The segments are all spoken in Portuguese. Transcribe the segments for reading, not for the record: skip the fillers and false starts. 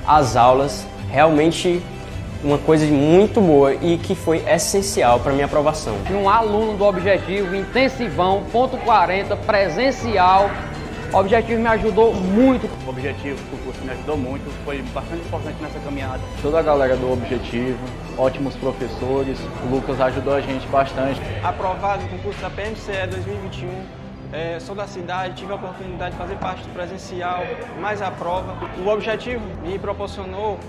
as aulas, realmente uma coisa muito boa e que foi essencial para minha aprovação. Um aluno do Objetivo, intensivão, ponto 40, presencial. O Objetivo me ajudou muito. O Objetivo do curso me ajudou muito, foi bastante importante nessa caminhada. Toda a galera do Objetivo, ótimos professores, o Lucas ajudou a gente bastante. Aprovado no concurso da PMCE 2021, sou da cidade, tive a oportunidade de fazer parte do presencial, mais a prova. O Objetivo me proporcionou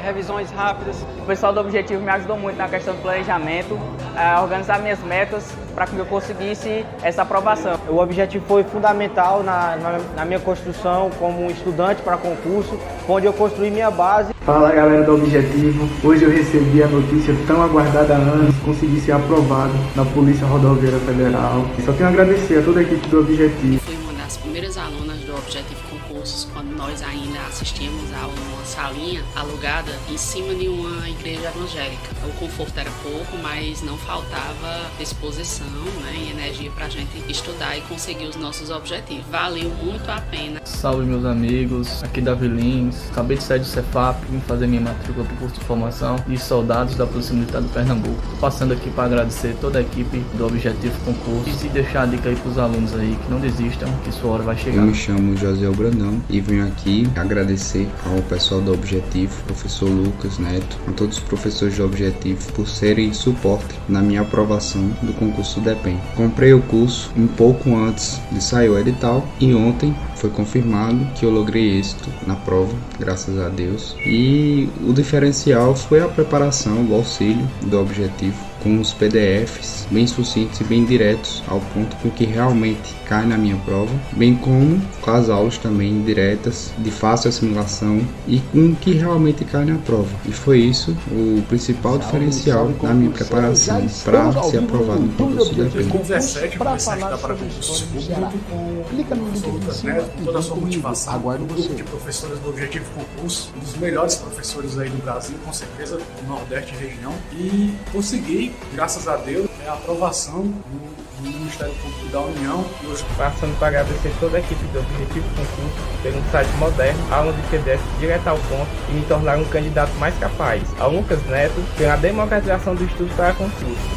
revisões rápidas. O pessoal do Objetivo me ajudou muito na questão do planejamento, a organizar minhas metas para que eu conseguisse essa aprovação. O Objetivo foi fundamental na minha construção como estudante para concurso, onde eu construí minha base. Fala galera do Objetivo, hoje eu recebi a notícia tão aguardada há anos, consegui ser aprovado na Polícia Rodoviária Federal. Só tenho a agradecer a toda a equipe do Objetivo. Fui uma das primeiras alunas do Objetivo Concursos quando nós ainda assistíamos a aula numa salinha alugada em cima de uma igreja evangélica. O conforto era pouco, mas não faltava disposição, e energia para a gente estudar e conseguir os nossos objetivos. Valeu muito a pena. Salve meus amigos, aqui Davi Lins, acabei de sair do Cefap, vim fazer minha matrícula para o curso de formação de soldados da Polícia Militar do Pernambuco. Tô passando aqui para agradecer toda a equipe do Objetivo Concurso e deixar a dica aí para os alunos aí que não desistam, que sua hora vai chegar. Eu me chamo José Brandão e venho aqui agradecer ao pessoal do Objetivo, professor Lucas Neto, a todos os professores do Objetivo por serem suporte na minha aprovação do concurso do DEPEN. Comprei o curso um pouco antes de sair o edital e ontem foi confirmado que eu logrei êxito na prova, graças a Deus. E o diferencial foi a preparação, o auxílio do Objetivo, com os PDFs bem sucintos e bem diretos ao ponto com que realmente cai na minha prova, bem como com as aulas também diretas, de fácil assimilação e com o que realmente cai na prova. E foi isso o principal diferencial da minha preparação para ser aprovado no concurso do DEPEN. Com 17, comecei a estudar para concurso público, clica no link com Lucas Neto, com toda a sua motivação, aguardo um grupo de professores do Objetivo Concurso, um dos melhores professores aí do Brasil, com certeza, do Nordeste e região, e consegui, graças a Deus, a aprovação no Ministério Público da União. E hoje, passando para agradecer toda a equipe do Objetivo Concurso ter um site moderno, aula de PDF direto ao ponto e me tornar um candidato mais capaz. Ao Lucas Neto pela democratização do estudo para concurso.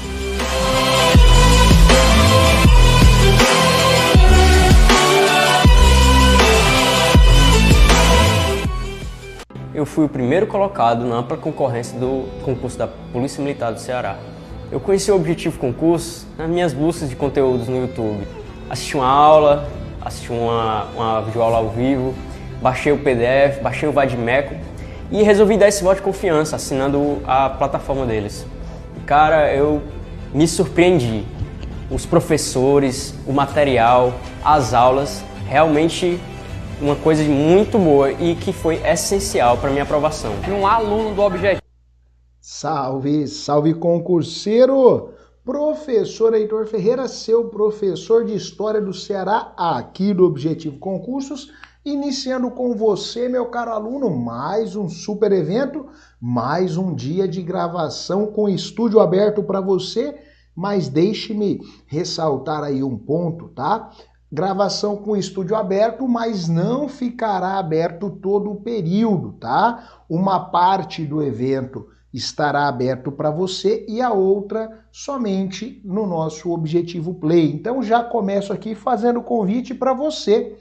Eu fui o primeiro colocado na ampla concorrência do concurso da Polícia Militar do Ceará. Eu conheci o Objetivo Concurso nas minhas buscas de conteúdos no YouTube. Assisti uma aula, assisti uma videoaula ao vivo, baixei o PDF, baixei o Vadimeco e resolvi dar esse voto de confiança assinando a plataforma deles. E, cara, eu me surpreendi. Os professores, o material, as aulas, realmente uma coisa muito boa e que foi essencial para minha aprovação. Um aluno do Objetivo. Salve, salve concurseiro! Professor Heitor Ferreira, seu professor de História do Ceará, aqui do Objetivo Concursos, iniciando com você, meu caro aluno, mais um super evento, mais um dia de gravação com estúdio aberto para você, mas deixe-me ressaltar aí um ponto, tá? Gravação com estúdio aberto, mas não ficará aberto todo o período, tá? Uma parte do evento estará aberto para você e a outra somente no nosso Objetivo Play. Então já começo aqui fazendo convite para você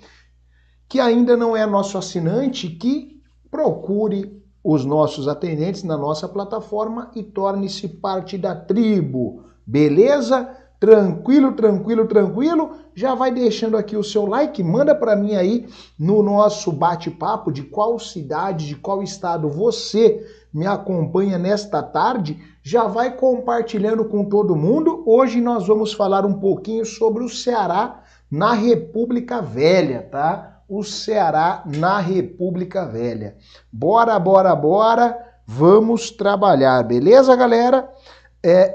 que ainda não é nosso assinante, que procure os nossos atendentes na nossa plataforma e torne-se parte da tribo, beleza? Tranquilo, tranquilo, tranquilo? Já vai deixando aqui o seu like, manda para mim aí no nosso bate-papo de qual cidade, de qual estado você me acompanha nesta tarde, já vai compartilhando com todo mundo. Hoje nós vamos falar um pouquinho sobre o Ceará na República Velha, tá? O Ceará na República Velha. Bora, bora, bora, vamos trabalhar, beleza, galera?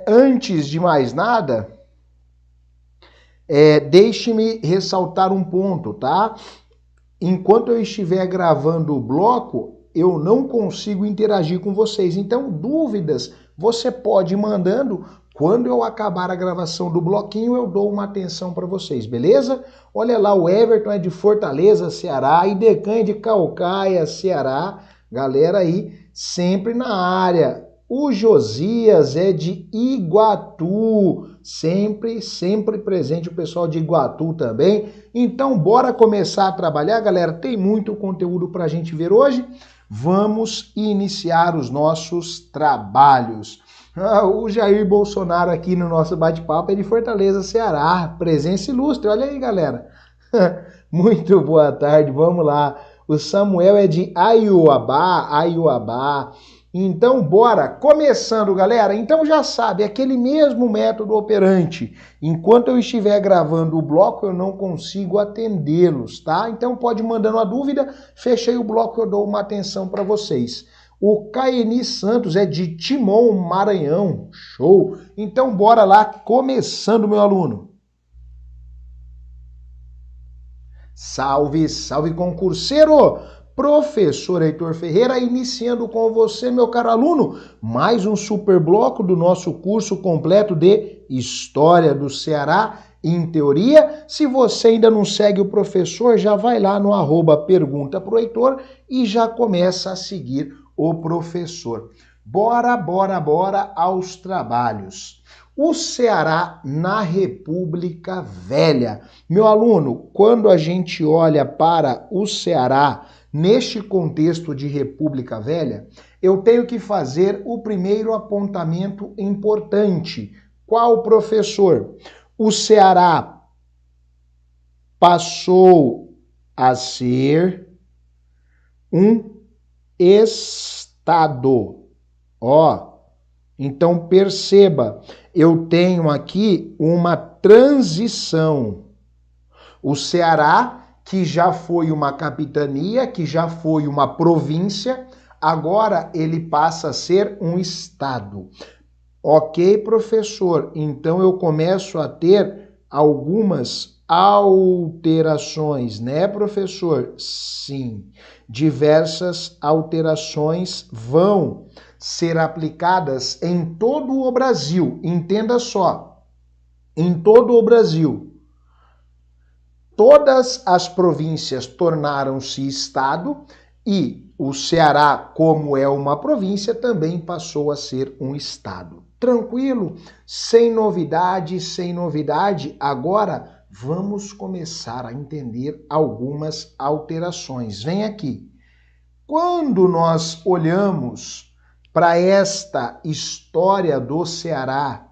Antes de mais nada, deixe-me ressaltar um ponto, tá? Enquanto eu estiver gravando o bloco, eu não consigo interagir com vocês. Então, dúvidas, você pode ir mandando. Quando eu acabar a gravação do bloquinho, eu dou uma atenção para vocês, beleza? Olha lá, o Everton é de Fortaleza, Ceará, Idecan é de Caucaia, Ceará, Galera aí sempre na área. O Josias é de Iguatu, sempre presente o pessoal de Iguatu também. Então bora começar a trabalhar, galera. Tem muito conteúdo pra gente ver hoje. Vamos iniciar os nossos trabalhos. O Jair Bolsonaro aqui no nosso bate-papo é de Fortaleza, Ceará. Presença ilustre, olha aí, galera. Muito boa tarde, vamos lá. O Samuel é de Aiuabá. Então, bora. Começando, galera. Então já sabe, aquele mesmo método operante. Enquanto eu estiver gravando o bloco, eu não consigo atendê-los, tá? Então pode mandando a dúvida. Fechei o bloco, eu dou uma atenção para vocês. O Caeni Santos é de Timon, Maranhão. Show! Então bora lá, começando, meu aluno. Salve, salve, concurseiro! Professor Heitor Ferreira, iniciando com você, meu caro aluno, mais um super bloco do nosso curso completo de História do Ceará em Teoria. Se você ainda não segue o professor, já vai lá no @pergunta pro Heitor e já começa a seguir o professor. Bora aos trabalhos. O Ceará na República Velha. Meu aluno, quando a gente olha para o Ceará neste contexto de República Velha, eu tenho que fazer o primeiro apontamento importante. Qual, professor? O Ceará passou a ser um estado. Então perceba, eu tenho aqui uma transição. O Ceará, que já foi uma capitania, que já foi uma província, agora ele passa a ser um estado. Ok, professor, então eu começo a ter algumas alterações, né, professor? Sim, diversas alterações vão ser aplicadas em todo o Brasil. Entenda só, em todo o Brasil. Todas as províncias tornaram-se estado e o Ceará, como é uma província, também passou a ser um estado. Tranquilo? Sem novidade. Agora vamos começar a entender algumas alterações. Vem aqui. Quando nós olhamos para esta história do Ceará,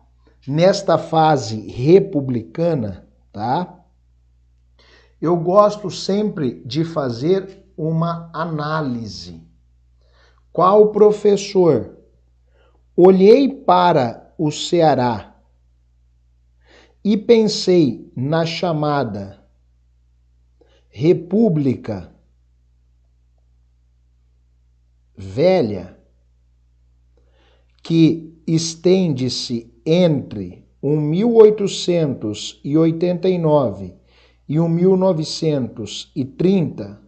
nesta fase republicana, tá? Eu gosto sempre de fazer uma análise. Qual professor? Olhei para o Ceará e pensei na chamada República Velha, que estende-se entre 1889 e 1930,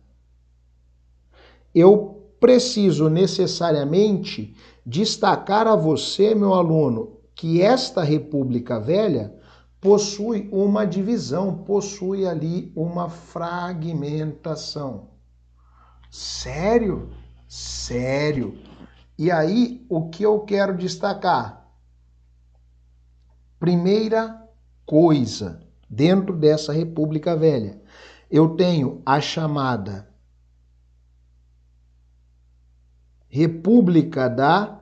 eu preciso necessariamente destacar a você, meu aluno, que esta República Velha possui uma divisão, possui ali uma fragmentação. Sério? Sério. E aí, o que eu quero destacar? Primeira coisa, dentro dessa República Velha, eu tenho a chamada República da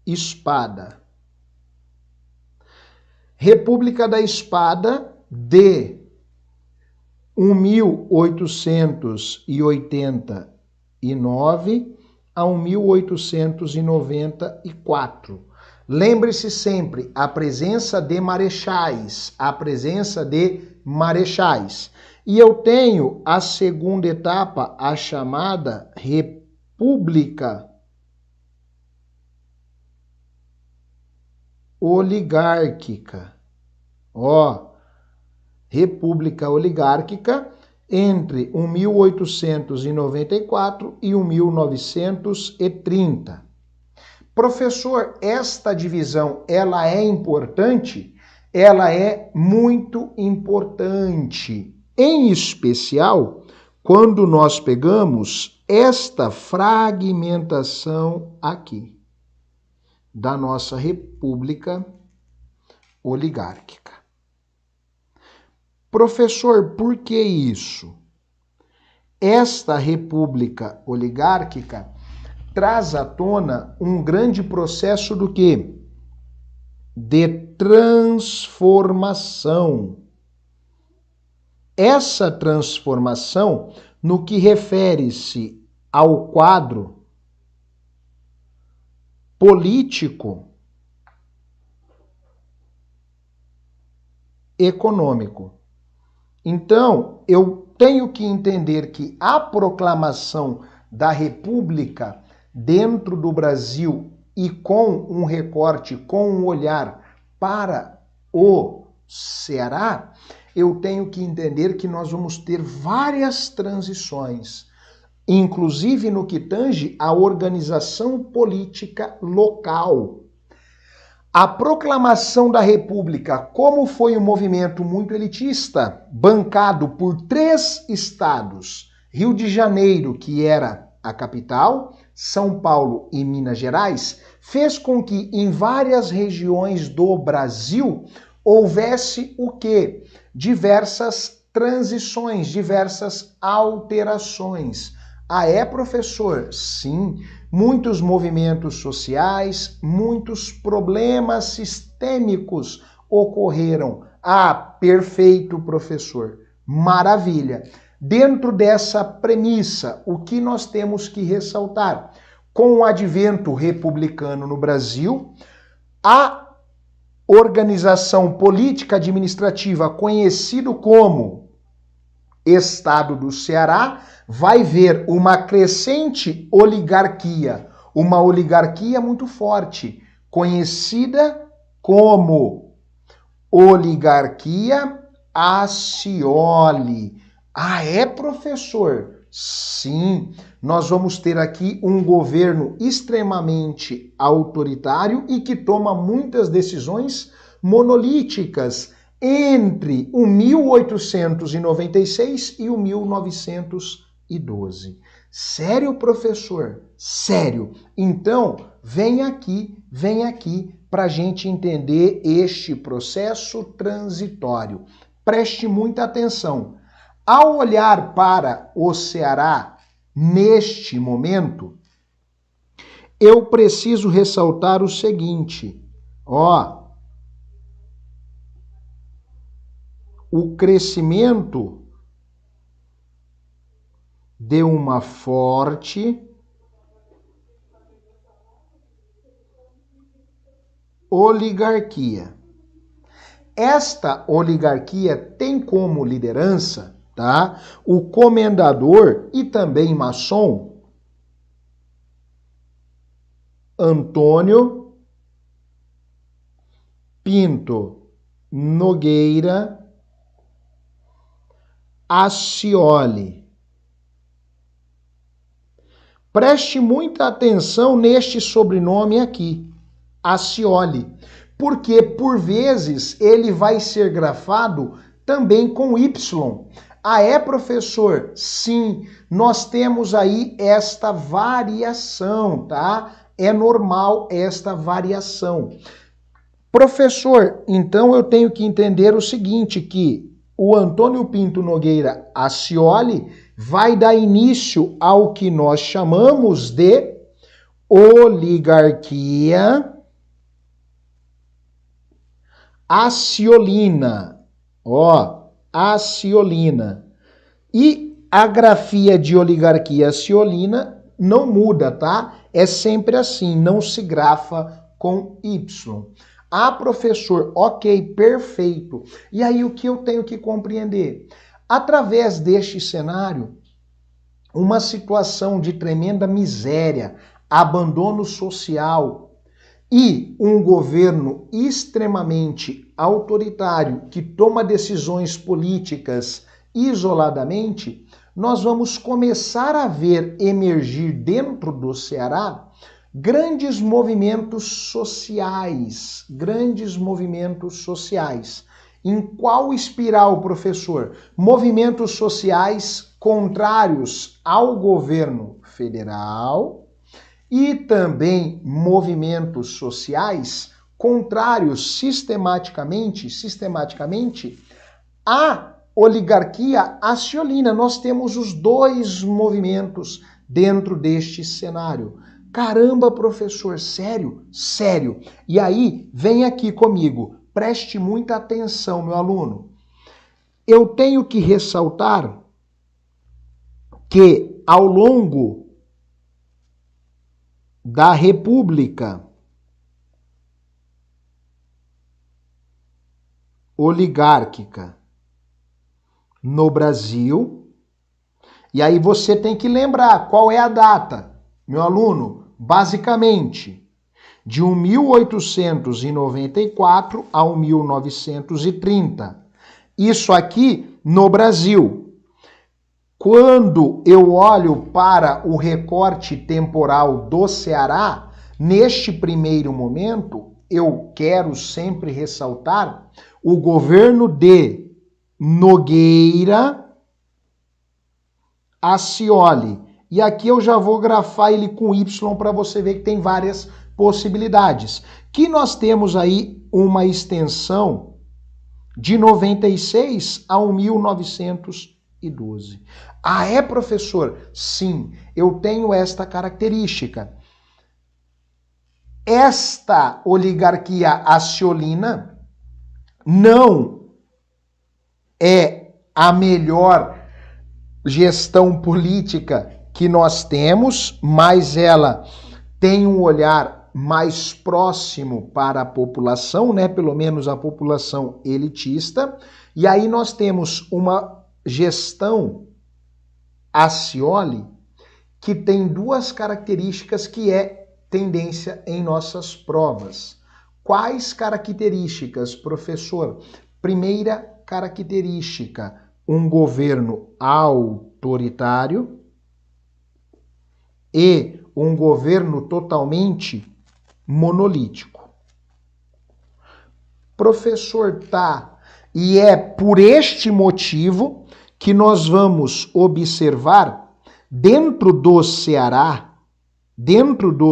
Espada. República da Espada de 1889 a 1894. Lembre-se sempre, a presença de marechais, E eu tenho a segunda etapa, a chamada República Oligárquica. República Oligárquica entre 1894 e 1930. Professor, esta divisão, ela é importante? Ela é muito importante. Em especial, quando nós pegamos esta fragmentação aqui da nossa república oligárquica. Professor, por que isso? Esta república oligárquica traz à tona um grande processo do quê? De transformação. Essa transformação, no que refere-se ao quadro político, econômico. Então, eu tenho que entender que a proclamação da República dentro do Brasil e com um recorte, com um olhar para o Ceará, eu tenho que entender que nós vamos ter várias transições, inclusive no que tange à organização política local. A proclamação da República, como foi um movimento muito elitista, bancado por 3 estados, Rio de Janeiro, que era a capital, São Paulo e Minas Gerais, fez com que em várias regiões do Brasil houvesse o quê? Diversas transições, diversas alterações. Ah, é, professor? Sim, muitos movimentos sociais, muitos problemas sistêmicos ocorreram. Ah, perfeito, professor. Maravilha. Dentro dessa premissa, o que nós temos que ressaltar? Com o advento republicano no Brasil, a organização política administrativa conhecido como Estado do Ceará vai ver uma crescente oligarquia, uma oligarquia muito forte, conhecida como oligarquia Accioli. Ah, é, professor? Sim, nós vamos ter aqui um governo extremamente autoritário e que toma muitas decisões monolíticas entre o 1896 e o 1912. Sério, professor? Sério. Então, vem aqui para a gente entender este processo transitório. Preste muita atenção. Ao olhar para o Ceará neste momento, eu preciso ressaltar o seguinte, o crescimento de uma forte oligarquia. Esta oligarquia tem como liderança, tá, o comendador e também maçom Antônio Pinto Nogueira Accioli. Preste muita atenção neste sobrenome aqui, Accioli, porque por vezes ele vai ser grafado também com Y. Ah, é, professor? Sim, nós temos aí esta variação, tá? É normal esta variação. Professor, então eu tenho que entender o seguinte, que o Antônio Pinto Nogueira Accioli vai dar início ao que nós chamamos de oligarquia acciolina. Acciolina. E a grafia de oligarquia acciolina não muda, tá? É sempre assim, não se grafa com Y. Ah, professor, ok, perfeito. E aí o que eu tenho que compreender? Através deste cenário, uma situação de tremenda miséria, abandono social e um governo extremamente autoritário que toma decisões políticas isoladamente, nós vamos começar a ver emergir dentro do Ceará grandes movimentos sociais, Em qual espiral, professor? Movimentos sociais contrários ao governo federal e também movimentos sociais contrários sistematicamente à oligarquia aciolina. Nós temos os dois movimentos dentro deste cenário. Caramba, professor, sério? Sério. E aí, vem aqui comigo, preste muita atenção, meu aluno. Eu tenho que ressaltar que ao longo da República oligárquica no Brasil, e aí você tem que lembrar qual é a data, meu aluno, basicamente, de 1894 ao 1930. Isso aqui no Brasil. Quando eu olho para o recorte temporal do Ceará, neste primeiro momento, eu quero sempre ressaltar o governo de Nogueira Acioli. E aqui eu já vou grafar ele com Y para você ver que tem várias possibilidades. Que nós temos aí uma extensão de 96 a 1912. Ah, é, professor? Sim, eu tenho esta característica. Esta oligarquia aciolina não é a melhor gestão política que nós temos, mas ela tem um olhar mais próximo para a população, né? Pelo menos a população elitista. E aí nós temos uma gestão Acioli que tem duas características que é tendência em nossas provas. Quais características, professor? Primeira característica, um governo autoritário e um governo totalmente monolítico. Professor, tá. E é por este motivo que nós vamos observar dentro do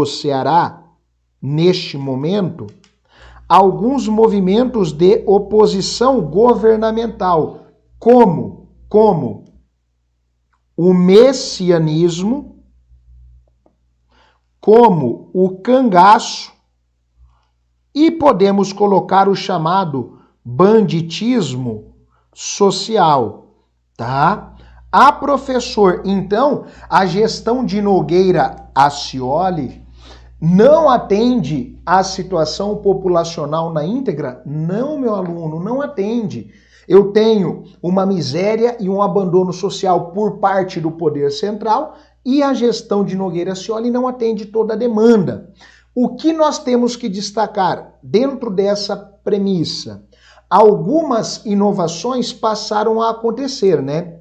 Ceará, neste momento, alguns movimentos de oposição governamental, como o messianismo, como o cangaço, e podemos colocar o chamado banditismo social, tá? Ah, professor, então a gestão de Nogueira Acioli não atende à situação populacional na íntegra? Não, meu aluno, não atende. Eu tenho uma miséria e um abandono social por parte do poder central e a gestão de Nogueira Acioli não atende toda a demanda. O que nós temos que destacar dentro dessa premissa? Algumas inovações passaram a acontecer, né?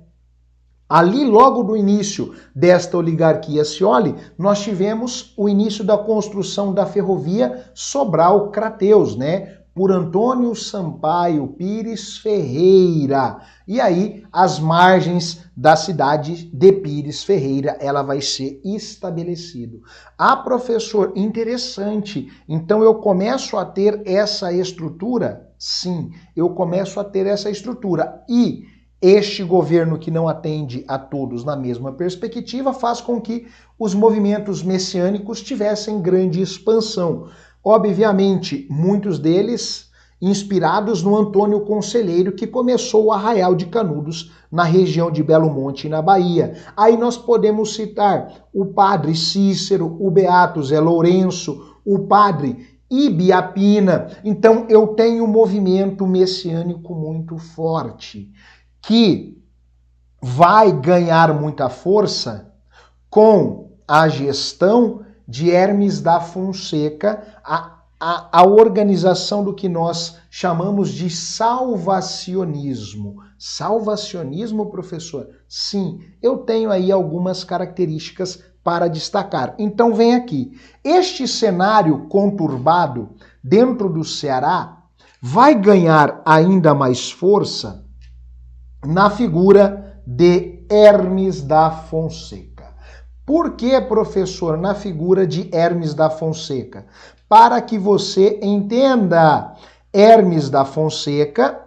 Ali, logo do início desta oligarquia Acioli, nós tivemos o início da construção da ferrovia Sobral-Crateus, né? Por Antônio Sampaio Pires Ferreira. E aí, as margens da cidade de Pires Ferreira, ela vai ser estabelecida. Ah, professor, interessante. Então, eu começo a ter essa estrutura? Sim, eu começo a ter essa estrutura. E este governo que não atende a todos na mesma perspectiva faz com que os movimentos messiânicos tivessem grande expansão. Obviamente, muitos deles inspirados no Antônio Conselheiro, que começou o Arraial de Canudos na região de Belo Monte, na Bahia. Aí nós podemos citar o padre Cícero, o beato Zé Lourenço, o padre Ibiapina. Então eu tenho um movimento messiânico muito forte, que vai ganhar muita força com a gestão de Hermes da Fonseca, a organização do que nós chamamos de salvacionismo. Salvacionismo, professor? Sim, eu tenho aí algumas características para destacar. Então vem aqui. Este cenário conturbado dentro do Ceará vai ganhar ainda mais força na figura de Hermes da Fonseca. Por que, professor, na figura de Hermes da Fonseca? Para que você entenda, Hermes da Fonseca,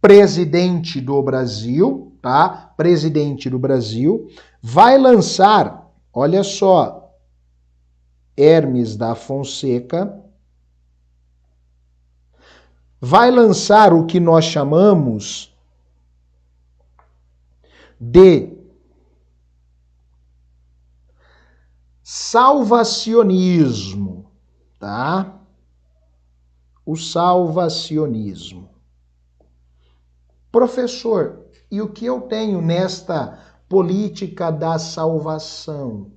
presidente do Brasil, tá? Presidente do Brasil, vai lançar, olha só, Hermes da Fonseca vai lançar o que nós chamamos de salvacionismo, tá? O salvacionismo. Professor, e o que eu tenho nesta política da salvação?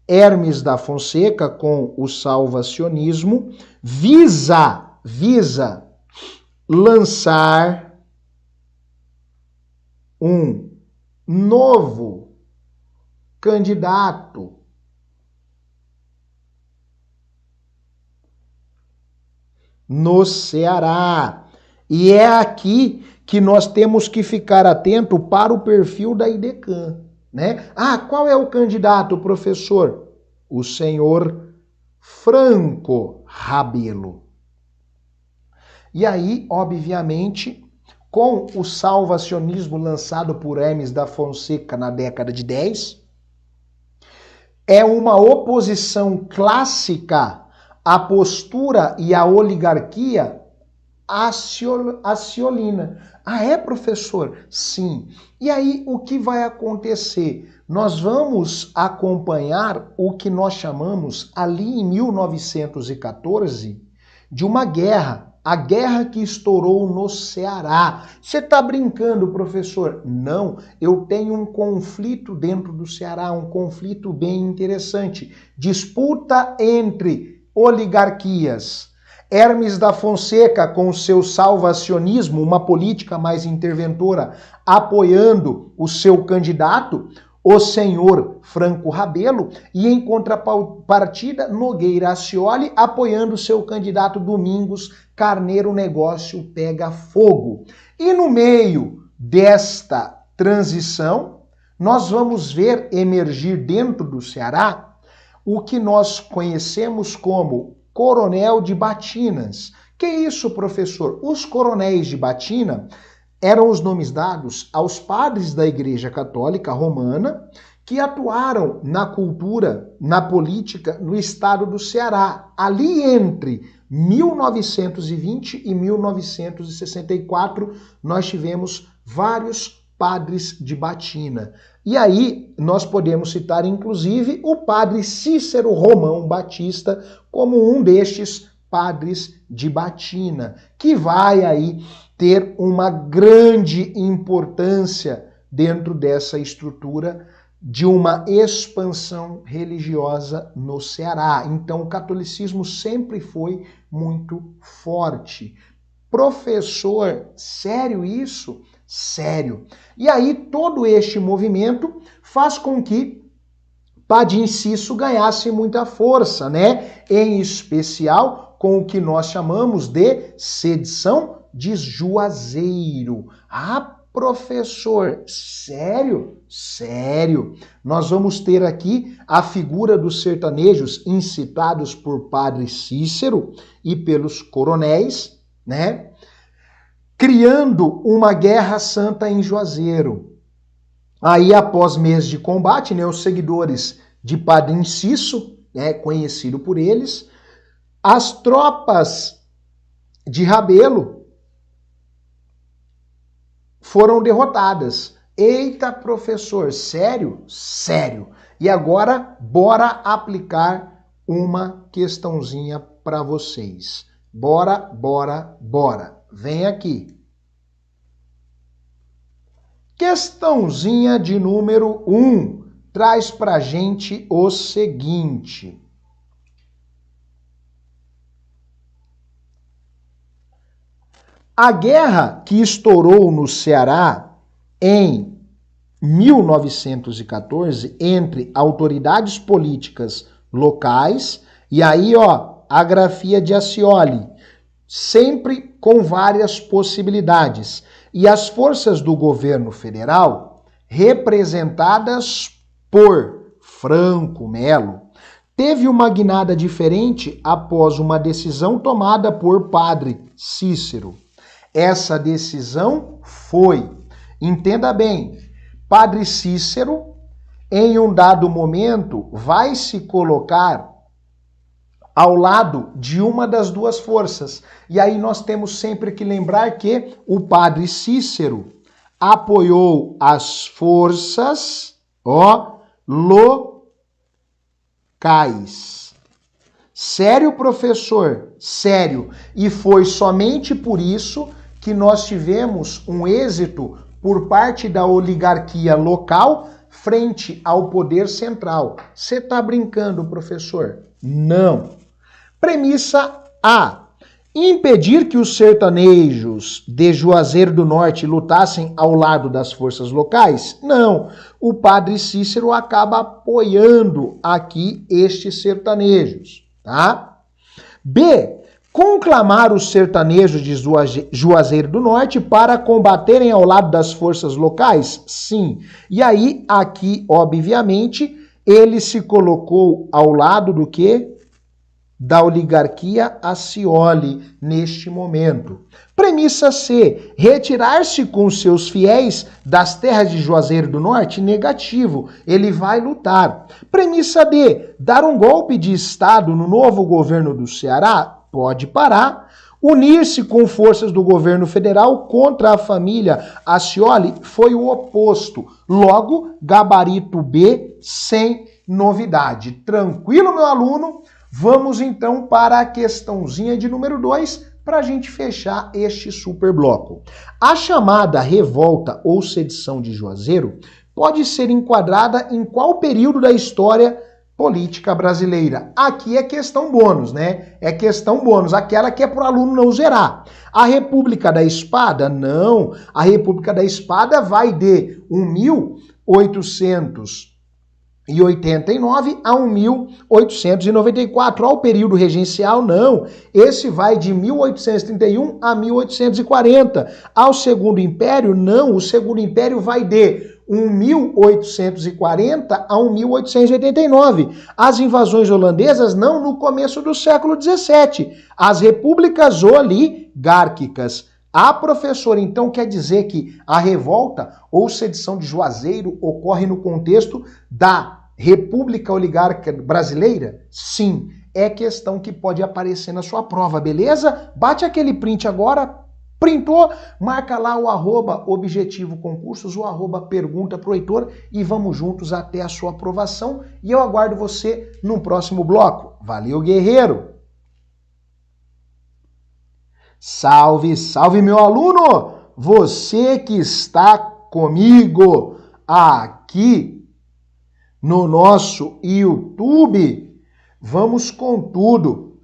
Hermes da Fonseca, com o salvacionismo, visa lançar um novo candidato no Ceará. E é aqui que nós temos que ficar atento para o perfil da IDECAM, né? Ah, qual é o candidato, professor? O senhor Franco Rabelo. E aí, obviamente, com o salvacionismo lançado por Hermes da Fonseca na década de 10, é uma oposição clássica à postura e à oligarquia aciolina. Ah, é, professor? Sim. E aí, o que vai acontecer? Nós vamos acompanhar o que nós chamamos, ali em 1914, de uma guerra. A guerra que estourou no Ceará. Você está brincando, professor? Não, eu tenho um conflito dentro do Ceará, um conflito bem interessante. Disputa entre oligarquias. Hermes da Fonseca, com seu salvacionismo, uma política mais interventora, apoiando o seu candidato, o senhor Franco Rabelo, e em contrapartida, Nogueira Ascioli, apoiando o seu candidato Domingos Carneiro. O negócio pega fogo. E no meio desta transição, nós vamos ver emergir dentro do Ceará o que nós conhecemos como Coronel de Batinas. Que isso, professor? Os coronéis de Batina eram os nomes dados aos padres da Igreja Católica Romana que atuaram na cultura, na política, no estado do Ceará, ali entre 1920 e 1964, nós tivemos vários padres de Batina. E aí nós podemos citar, inclusive, o padre Cícero Romão Batista como um destes padres de Batina, que vai aí ter uma grande importância dentro dessa estrutura de uma expansão religiosa no Ceará. Então, o catolicismo sempre foi muito forte. Professor, sério isso? Sério. E aí, todo este movimento faz com que Padre Inciso ganhasse muita força, né? Em especial com o que nós chamamos de sedição de Juazeiro. Ah, professor, sério? Sério. Nós vamos ter aqui a figura dos sertanejos incitados por Padre Cícero e pelos coronéis, né? Criando uma guerra santa em Juazeiro. Aí, após meses de combate, né, os seguidores de Padre Inciso, né, conhecido por eles, as tropas de Rabelo foram derrotadas. Eita, professor, sério? Sério. E agora, bora aplicar uma questãozinha para vocês. Bora. Vem aqui. Questãozinha de número 1 traz pra gente o seguinte. A guerra que estourou no Ceará em 1914 entre autoridades políticas locais, e aí, ó, a grafia de Ascioli, sempre com várias possibilidades, e as forças do governo federal, representadas por Franco Melo, teve uma guinada diferente após uma decisão tomada por Padre Cícero. Essa decisão foi, entenda bem, Padre Cícero, em um dado momento, vai se colocar ao lado de uma das duas forças. E aí nós temos sempre que lembrar que o Padre Cícero apoiou as forças locais. Sério, professor? Sério. E foi somente por isso que nós tivemos um êxito por parte da oligarquia local frente ao poder central. Você tá brincando, professor? Não. Premissa A. Impedir que os sertanejos de Juazeiro do Norte lutassem ao lado das forças locais? Não. O Padre Cícero acaba apoiando aqui estes sertanejos, tá? B. Conclamar os sertanejos de Juazeiro do Norte para combaterem ao lado das forças locais? Sim. E aí, aqui, obviamente, ele se colocou ao lado do quê? Da oligarquia Accioli neste momento. Premissa C. Retirar-se com seus fiéis das terras de Juazeiro do Norte? Negativo. Ele vai lutar. Premissa D. Dar um golpe de Estado no novo governo do Ceará? Pode parar. Unir-se com forças do governo federal contra a família Accioli? Foi o oposto. Logo, gabarito B, sem novidade. Tranquilo, meu aluno? Vamos então para a questãozinha de número 2 para a gente fechar este super bloco. A chamada revolta ou sedição de Juazeiro pode ser enquadrada em qual período da história política brasileira? Aqui é questão bônus, né? É questão bônus, aquela que é para o aluno não zerar. A República da Espada? Não. A República da Espada vai de 1889 a 1894. Ao período regencial, não. Esse vai de 1831 a 1840. Ao Segundo Império, não. O Segundo Império vai de 1840 a 1889. As invasões holandesas, não, no começo do século XVII. As repúblicas oligárquicas. Professor, então quer dizer que a revolta ou sedição de Juazeiro ocorre no contexto da República Oligárquica Brasileira? Sim, é questão que pode aparecer na sua prova, beleza? Bate aquele print agora, printou, marca lá o @Objetivo Concursos, o @Pergunta pro Heitor e vamos juntos até a sua aprovação e eu aguardo você no próximo bloco. Valeu, guerreiro! Salve, salve, meu aluno! Você que está comigo aqui no nosso YouTube, vamos com tudo.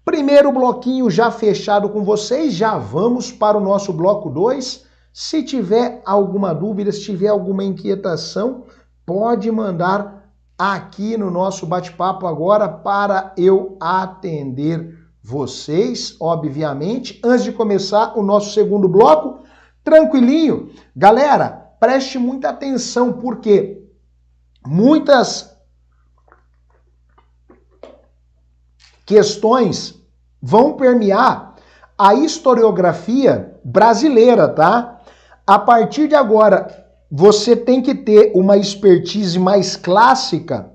Primeiro bloquinho já fechado com vocês, já vamos para o nosso bloco 2. Se tiver alguma dúvida, se tiver alguma inquietação, pode mandar aqui no nosso bate-papo agora para eu atender vocês, obviamente. Antes de começar o nosso segundo bloco, tranquilinho. Galera, preste muita atenção, porque muitas questões vão permear a historiografia brasileira, tá? A partir de agora, você tem que ter uma expertise mais clássica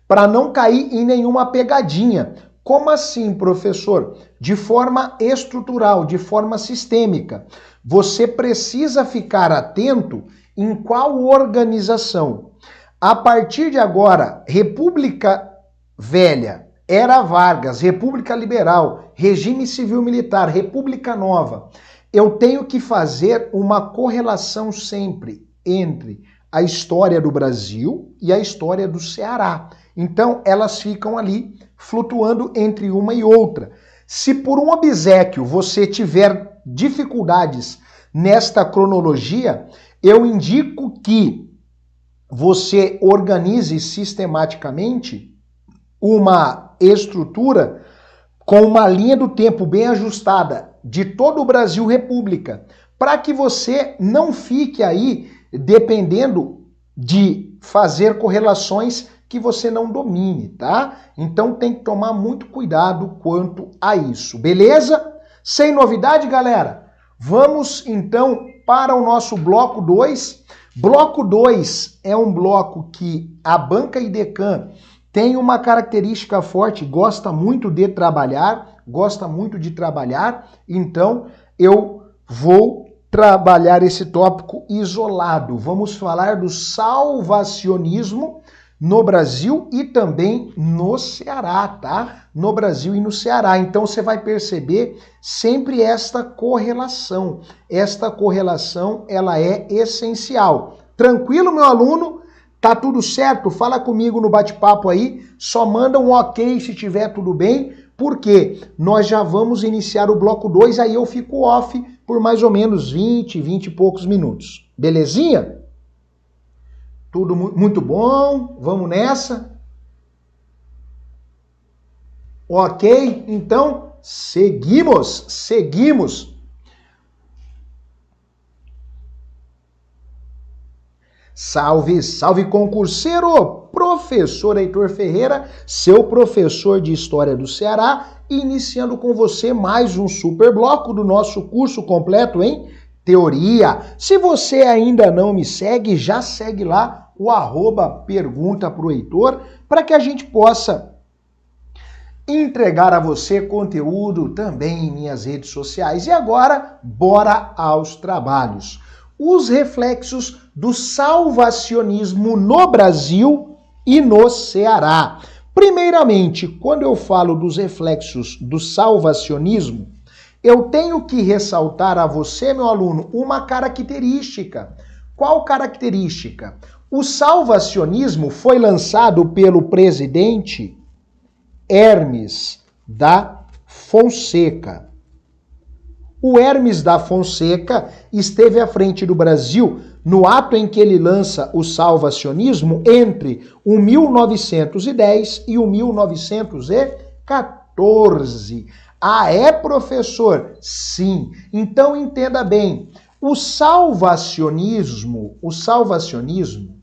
para não cair em nenhuma pegadinha. Como assim, professor? De forma estrutural, de forma sistêmica. Você precisa ficar atento em qual organização. A partir de agora, República Velha, Era Vargas, República Liberal, Regime Civil Militar, República Nova. Eu tenho que fazer uma correlação sempre entre a história do Brasil e a história do Ceará. Então, elas ficam ali flutuando entre uma e outra. Se por um obséquio você tiver dificuldades nesta cronologia, eu indico que você organize sistematicamente uma estrutura com uma linha do tempo bem ajustada de todo o Brasil República, para que você não fique aí dependendo de fazer correlações que você não domine, tá? Então tem que tomar muito cuidado quanto a isso, beleza? Sem novidade, galera? Vamos então para o nosso bloco 2. Bloco 2 é um bloco que a banca IDECAM tem uma característica forte, gosta muito de trabalhar, então eu vou trabalhar esse tópico isolado. Vamos falar do salvacionismo no Brasil e também no Ceará, tá? No Brasil e no Ceará. Então você vai perceber sempre esta correlação. Esta correlação, ela é essencial. Tranquilo, meu aluno? Tá tudo certo? Fala comigo no bate-papo aí. Só manda um ok se tiver tudo bem, porque nós já vamos iniciar o bloco 2, aí eu fico off por mais ou menos 20 e poucos minutos. Belezinha? Tudo muito bom, vamos nessa. Ok, então seguimos. Salve, salve concurseiro! Professor Heitor Ferreira, seu professor de História do Ceará, iniciando com você mais um super bloco do nosso curso completo em Teoria. Se você ainda não me segue, já segue lá o @pergunta pro Heitor, para que a gente possa entregar a você conteúdo também em minhas redes sociais. E agora, bora aos trabalhos. Os reflexos do salvacionismo no Brasil e no Ceará. Primeiramente, quando eu falo dos reflexos do salvacionismo, eu tenho que ressaltar a você, meu aluno, uma característica. Qual característica? O salvacionismo foi lançado pelo presidente Hermes da Fonseca. O Hermes da Fonseca esteve à frente do Brasil no ato em que ele lança o salvacionismo entre o 1910 e o 1914. Ah, é, professor? Sim. Então entenda bem, o salvacionismo,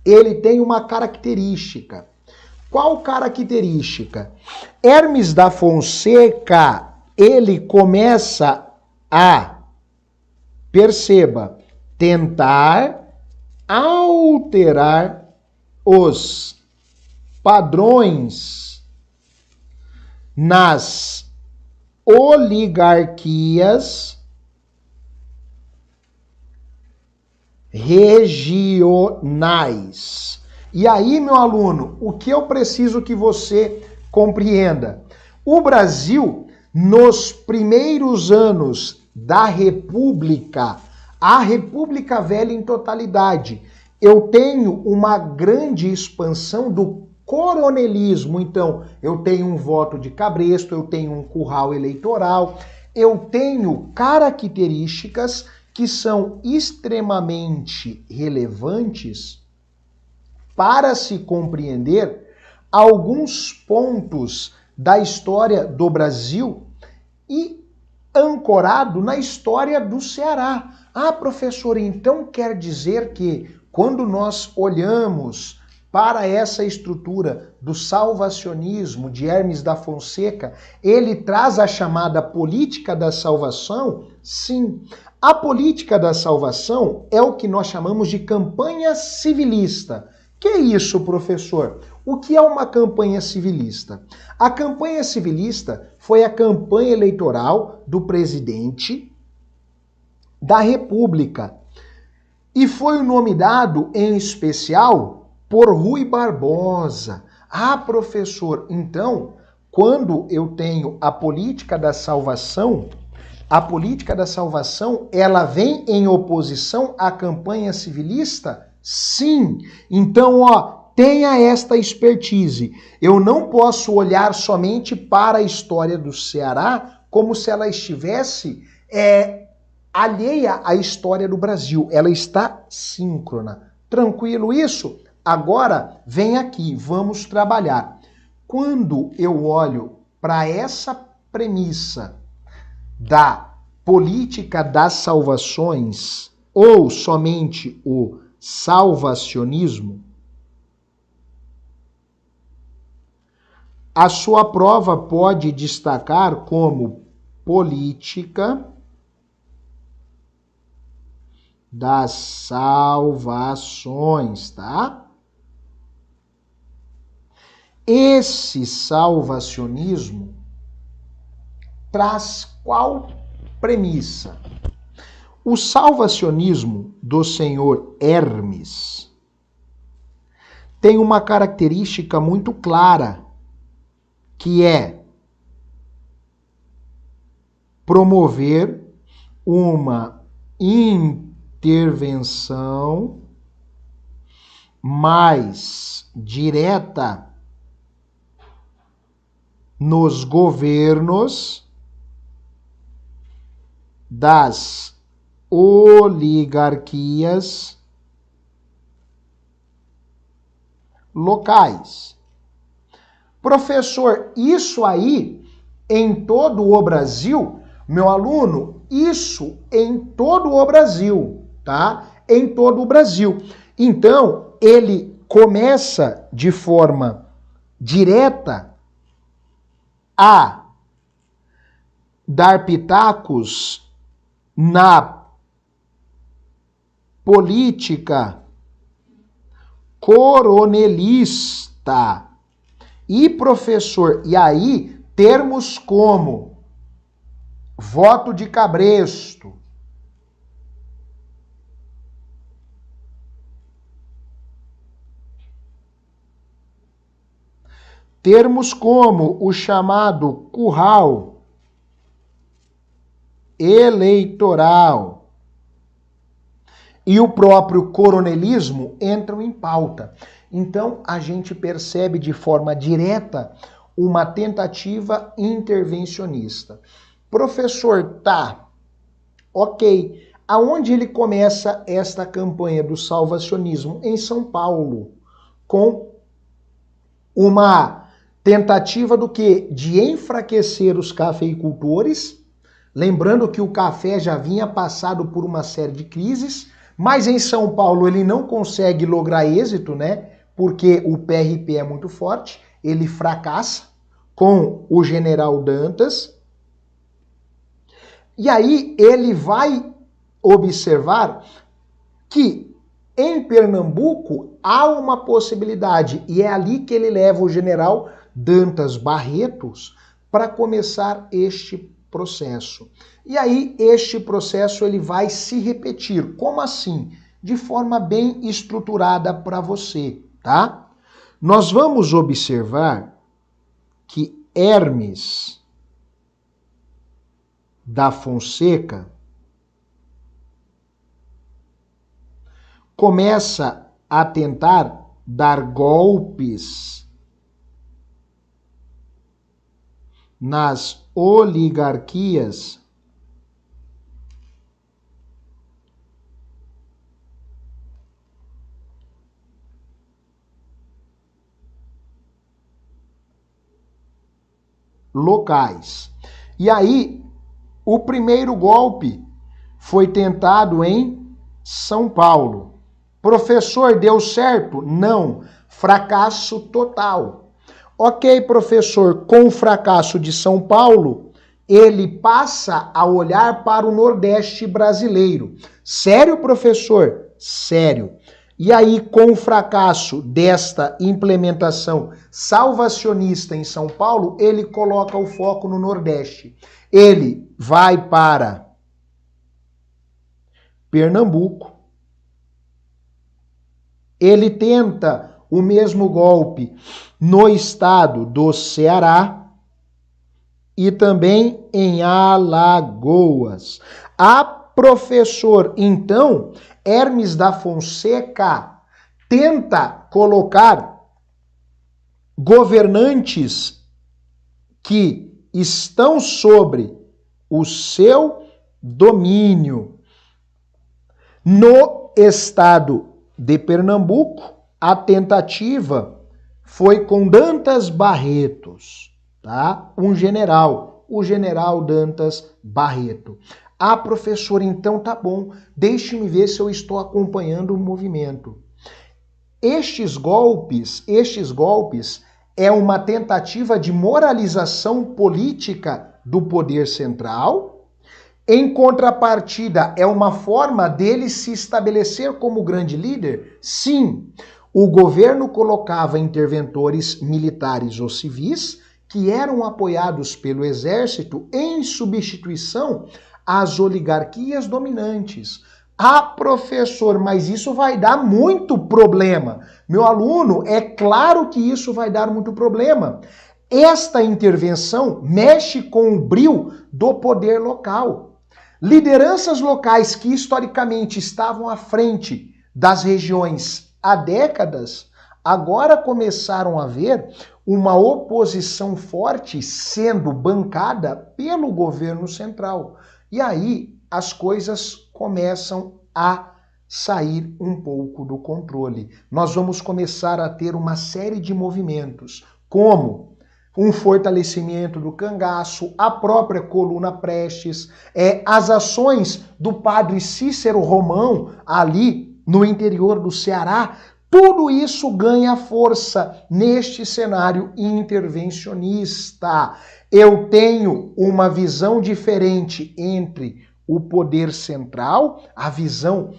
ele tem uma característica. Qual característica? Hermes da Fonseca, ele começa a, perceba, tentar alterar os padrões nas oligarquias regionais. E aí, meu aluno, o que eu preciso que você compreenda? O Brasil, nos primeiros anos da República, a República Velha em totalidade, eu tenho uma grande expansão do coronelismo. Então, eu tenho um voto de cabresto, eu tenho um curral eleitoral, eu tenho características que são extremamente relevantes para se compreender alguns pontos da história do Brasil e ancorado na história do Ceará. Ah, professor, então quer dizer que quando nós olhamos para essa estrutura do salvacionismo de Hermes da Fonseca, ele traz a chamada política da salvação? Sim. A política da salvação é o que nós chamamos de campanha civilista. Que é isso, professor? O que é uma campanha civilista? A campanha civilista foi a campanha eleitoral do presidente da República. E foi o nome dado, em especial, por Rui Barbosa. Ah, professor, então, quando eu tenho a política da salvação, ela vem em oposição à campanha civilista? Sim. Então, tenha esta expertise. Eu não posso olhar somente para a história do Ceará como se ela estivesse alheia à história do Brasil. Ela está síncrona. Tranquilo isso? Agora, vem aqui, vamos trabalhar. Quando eu olho para essa premissa da política das salvações, ou somente o salvacionismo? A sua prova pode destacar como política das salvações, tá? Esse salvacionismo traz qual premissa? O salvacionismo do senhor Hermes tem uma característica muito clara, que é promover uma intervenção mais direta nos governos das oligarquias locais. Professor, isso aí em todo o Brasil, meu aluno, isso em todo o Brasil, tá? Em todo o Brasil. Então, ele começa de forma direta a dar pitacos na política coronelista. E, professor, e aí termos como voto de cabresto, termos como o chamado curral eleitoral e o próprio coronelismo entram em pauta. Então, a gente percebe de forma direta uma tentativa intervencionista. Professor, tá, ok. Aonde ele começa esta campanha do salvacionismo? Em São Paulo, com uma tentativa do quê? De enfraquecer os cafeicultores, lembrando que o café já vinha passado por uma série de crises, mas em São Paulo ele não consegue lograr êxito, né? Porque o PRP é muito forte, ele fracassa com o general Dantas. E aí ele vai observar que em Pernambuco há uma possibilidade, e é ali que ele leva o general Dantas Barretos para começar este processo. E aí este processo ele vai se repetir. Como assim? De forma bem estruturada para você, tá? Nós vamos observar que Hermes da Fonseca começa a tentar dar golpes nas oligarquias locais. E aí, o primeiro golpe foi tentado em São Paulo. Professor, deu certo? Não. Fracasso total. Ok, professor, com o fracasso de São Paulo, ele passa a olhar para o Nordeste brasileiro. Sério, professor? Sério. E aí, com o fracasso desta implementação salvacionista em São Paulo, ele coloca o foco no Nordeste. Ele vai para Pernambuco. Ele tenta o mesmo golpe no estado do Ceará e também em Alagoas. A professor, então, Hermes da Fonseca tenta colocar governantes que estão sobre o seu domínio. No estado de Pernambuco, a tentativa foi com Dantas Barretos, tá? Um general, o general Dantas Barreto. Ah, professor, então tá bom, deixe-me ver se eu estou acompanhando o movimento. Estes golpes é uma tentativa de moralização política do poder central. Em contrapartida, é uma forma dele se estabelecer como grande líder? Sim. O governo colocava interventores militares ou civis que eram apoiados pelo exército em substituição às oligarquias dominantes. Ah, professor, mas isso vai dar muito problema. Meu aluno, é claro que isso vai dar muito problema. Esta intervenção mexe com o bril do poder local. Lideranças locais que historicamente estavam à frente das regiões há décadas, agora começaram a ver uma oposição forte sendo bancada pelo governo central. E aí as coisas começam a sair um pouco do controle. Nós vamos começar a ter uma série de movimentos, como um fortalecimento do cangaço, a própria coluna Prestes, as ações do padre Cícero Romão ali no interior do Ceará. Tudo isso ganha força neste cenário intervencionista. Eu tenho uma visão diferente entre o poder central, a visão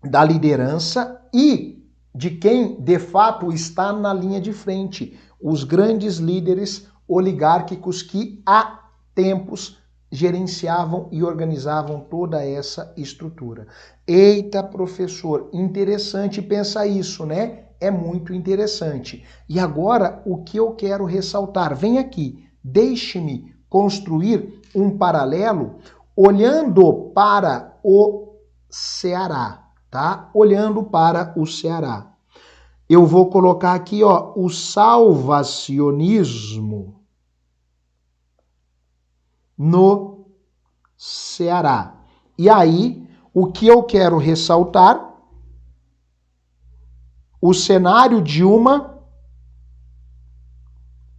da liderança e de quem de fato está na linha de frente, os grandes líderes oligárquicos que há tempos gerenciavam e organizavam toda essa estrutura. Eita, professor, interessante pensar isso, né? É muito interessante. E agora, o que eu quero ressaltar? Vem aqui, deixe-me construir um paralelo olhando para o Ceará, tá? Olhando para o Ceará. Eu vou colocar aqui, ó, o salvacionismo no Ceará. E aí, o que eu quero ressaltar? O cenário de uma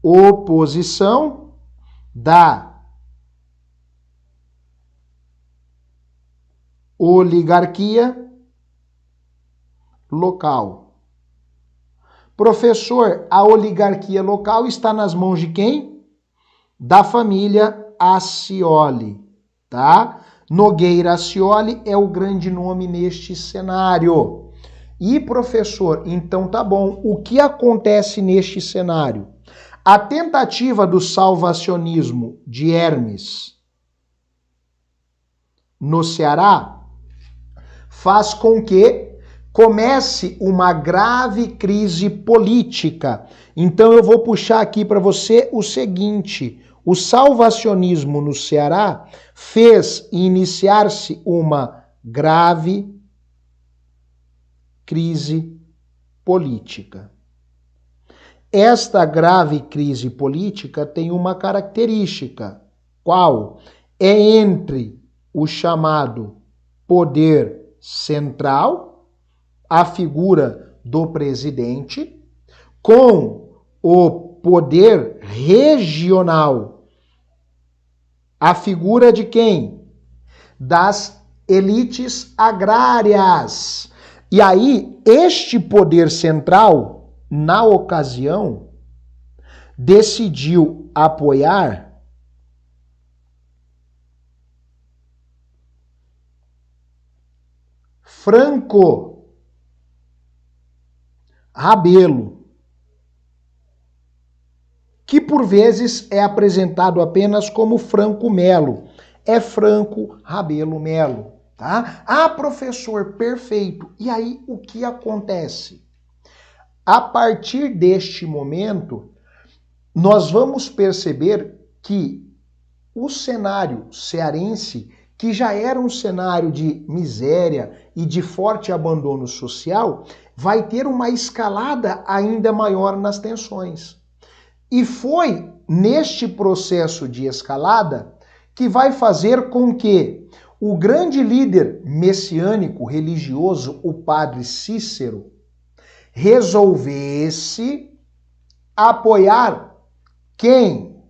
oposição da oligarquia local. Professor, a oligarquia local está nas mãos de quem? Da família Accioli, tá? Nogueira Accioli é o grande nome neste cenário. E, professor, então tá bom, o que acontece neste cenário? A tentativa do salvacionismo de Hermes no Ceará faz com que comece uma grave crise política. Então eu vou puxar aqui para você o seguinte: o salvacionismo no Ceará fez iniciar-se uma grave crise política. Esta grave crise política tem uma característica, qual? É entre o chamado poder central, a figura do presidente, com o poder regional, a figura de quem? Das elites agrárias. E aí, este poder central, na ocasião, decidiu apoiar Franco Rabelo, que por vezes é apresentado apenas como Franco Melo. É Franco Rabelo Melo, tá? Ah, professor, perfeito. E aí, o que acontece? A partir deste momento, nós vamos perceber que o cenário cearense, que já era um cenário de miséria e de forte abandono social, vai ter uma escalada ainda maior nas tensões. E foi neste processo de escalada que vai fazer com que o grande líder messiânico religioso, o padre Cícero, resolvesse apoiar quem?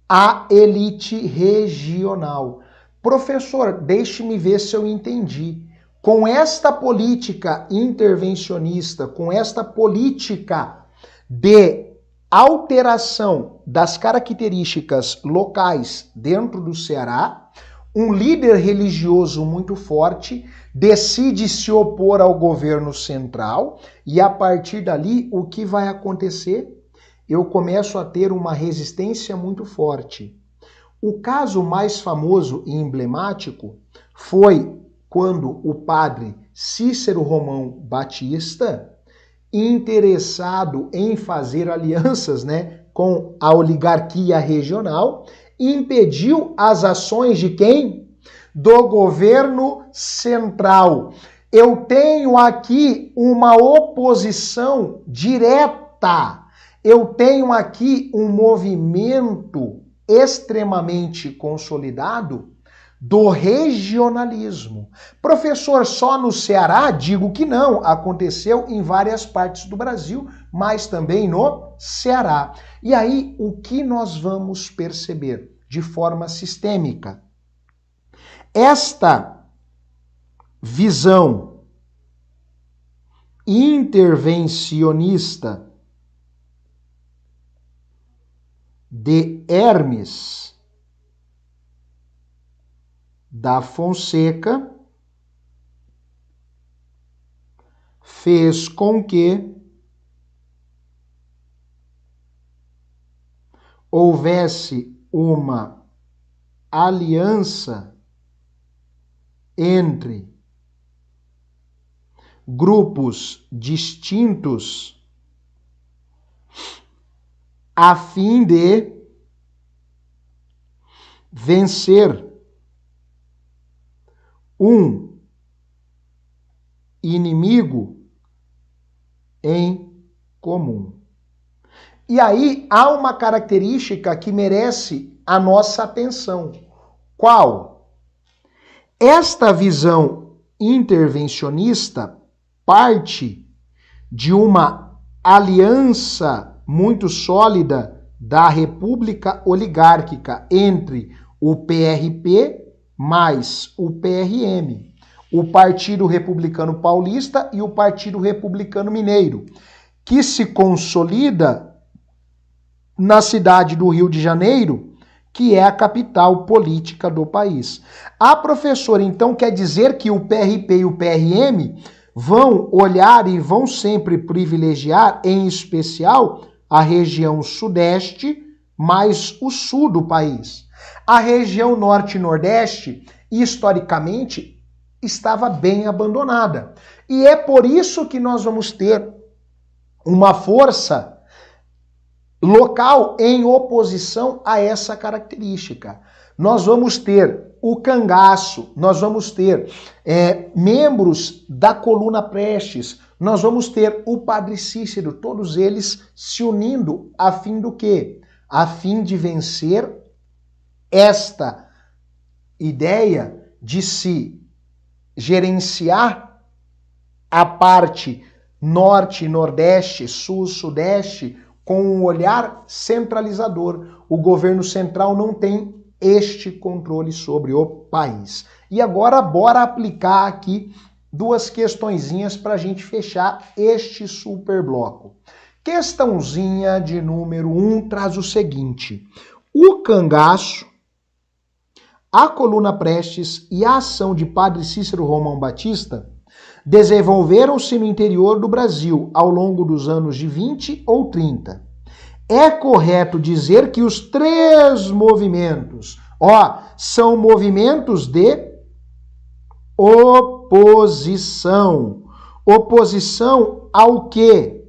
a elite regional. Professor, deixe-me ver se eu entendi. Com esta política intervencionista, com esta política de alteração das características locais dentro do Ceará, um líder religioso muito forte decide se opor ao governo central e a partir dali o que vai acontecer? Eu começo a ter uma resistência muito forte. O caso mais famoso e emblemático foi quando o padre Cícero Romão Batista, interessado em fazer alianças, com a oligarquia regional, impediu as ações de quem? Do governo central. Eu tenho aqui uma oposição direta. Eu tenho aqui um movimento extremamente consolidado do regionalismo. Professor, só no Ceará? Digo que não. Aconteceu em várias partes do Brasil, mas também no Ceará. E aí, o que nós vamos perceber de forma sistêmica? Esta visão intervencionista de Hermes da Fonseca fez com que houvesse uma aliança entre grupos distintos a fim de vencer um inimigo em comum. E aí há uma característica que merece a nossa atenção. Qual? Esta visão intervencionista parte de uma aliança muito sólida da República Oligárquica entre o PRP mais o PRM, o Partido Republicano Paulista e o Partido Republicano Mineiro, que se consolida na cidade do Rio de Janeiro, que é a capital política do país. A professora, então, quer dizer que o PRP e o PRM vão olhar e vão sempre privilegiar, em especial, a região sudeste mais o sul do país. A região norte e nordeste, historicamente, estava bem abandonada. E é por isso que nós vamos ter uma força local em oposição a essa característica. Nós vamos ter o cangaço, nós vamos ter membros da coluna Prestes, nós vamos ter o Padre Cícero, todos eles se unindo a fim do quê? A fim de vencer esta ideia de se gerenciar a parte norte, nordeste, sul, sudeste com um olhar centralizador. O governo central não tem este controle sobre o país. E agora, bora aplicar aqui duas questõezinhas para a gente fechar este super bloco. Questãozinha de número 1 traz o seguinte: o cangaço, a coluna Prestes e a ação de Padre Cícero Romão Batista desenvolveram-se no interior do Brasil ao longo dos anos de 20 ou 30. É correto dizer que os três movimentos, são movimentos de oposição. Oposição ao quê?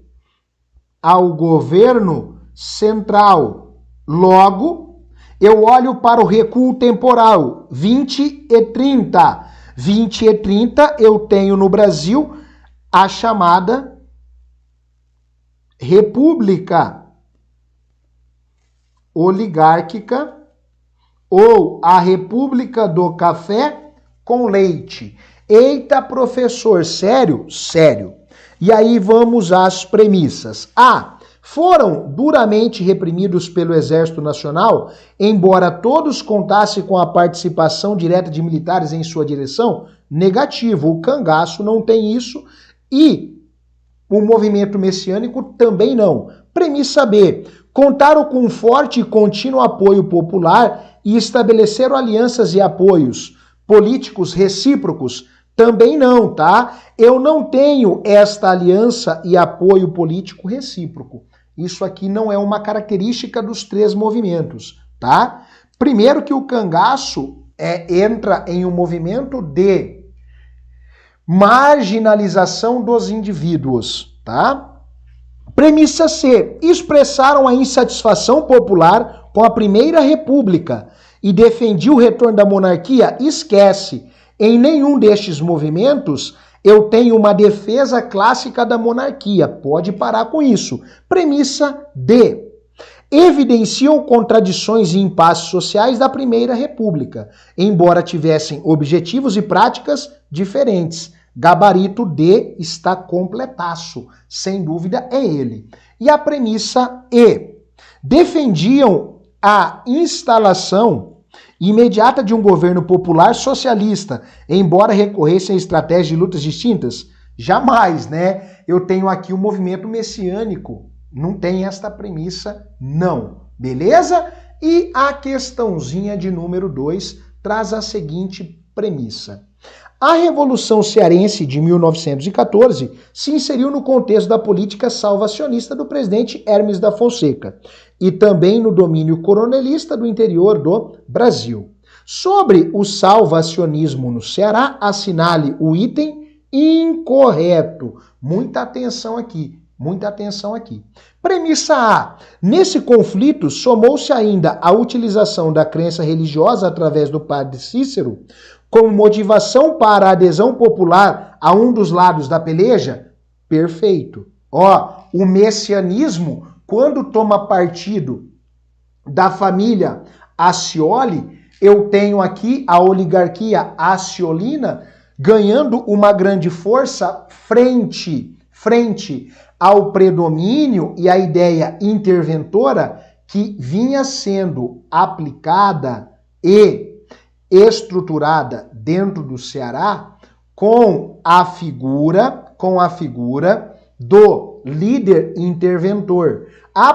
Ao governo central. Logo, eu olho para o recuo temporal, 20 e 30. 20 e 30 eu tenho no Brasil a chamada República Oligárquica ou a República do Café com Leite. Eita, professor, sério? Sério. E aí vamos às premissas. foram duramente reprimidos pelo Exército Nacional, embora todos contassem com a participação direta de militares em sua direção? Negativo, o cangaço não tem isso e o movimento messiânico também não. Premissa B, contaram com um forte e contínuo apoio popular e estabeleceram alianças e apoios políticos recíprocos? Também não, tá? Eu não tenho esta aliança e apoio político recíproco. Isso aqui não é uma característica dos três movimentos, tá? Primeiro que o cangaço entra em um movimento de marginalização dos indivíduos, tá? Premissa C. Expressaram a insatisfação popular com a Primeira República e defendiam o retorno da monarquia? Esquece. Em nenhum destes movimentos eu tenho uma defesa clássica da monarquia. Pode parar com isso. Premissa D. Evidenciam contradições e impasses sociais da Primeira República, embora tivessem objetivos e práticas diferentes. Gabarito D está completaço. Sem dúvida é ele. E a premissa E. Defendiam a instalação imediata de um governo popular socialista, embora recorressem a estratégias de lutas distintas? Jamais, né? Eu tenho aqui o movimento messiânico. Não tem esta premissa, não. Beleza? E a questãozinha de número 2 traz a seguinte premissa. A Revolução Cearense de 1914 se inseriu no contexto da política salvacionista do presidente Hermes da Fonseca e também no domínio coronelista do interior do Brasil. Sobre o salvacionismo no Ceará, assinale o item incorreto. Muita atenção aqui, muita atenção aqui. Premissa A. Nesse conflito, somou-se ainda a utilização da crença religiosa através do padre Cícero como motivação para a adesão popular a um dos lados da peleja? Perfeito. O messianismo, quando toma partido da família Accioli, eu tenho aqui a oligarquia acciolina ganhando uma grande força frente ao predomínio e à ideia interventora que vinha sendo aplicada e estruturada dentro do Ceará com a figura do líder interventor.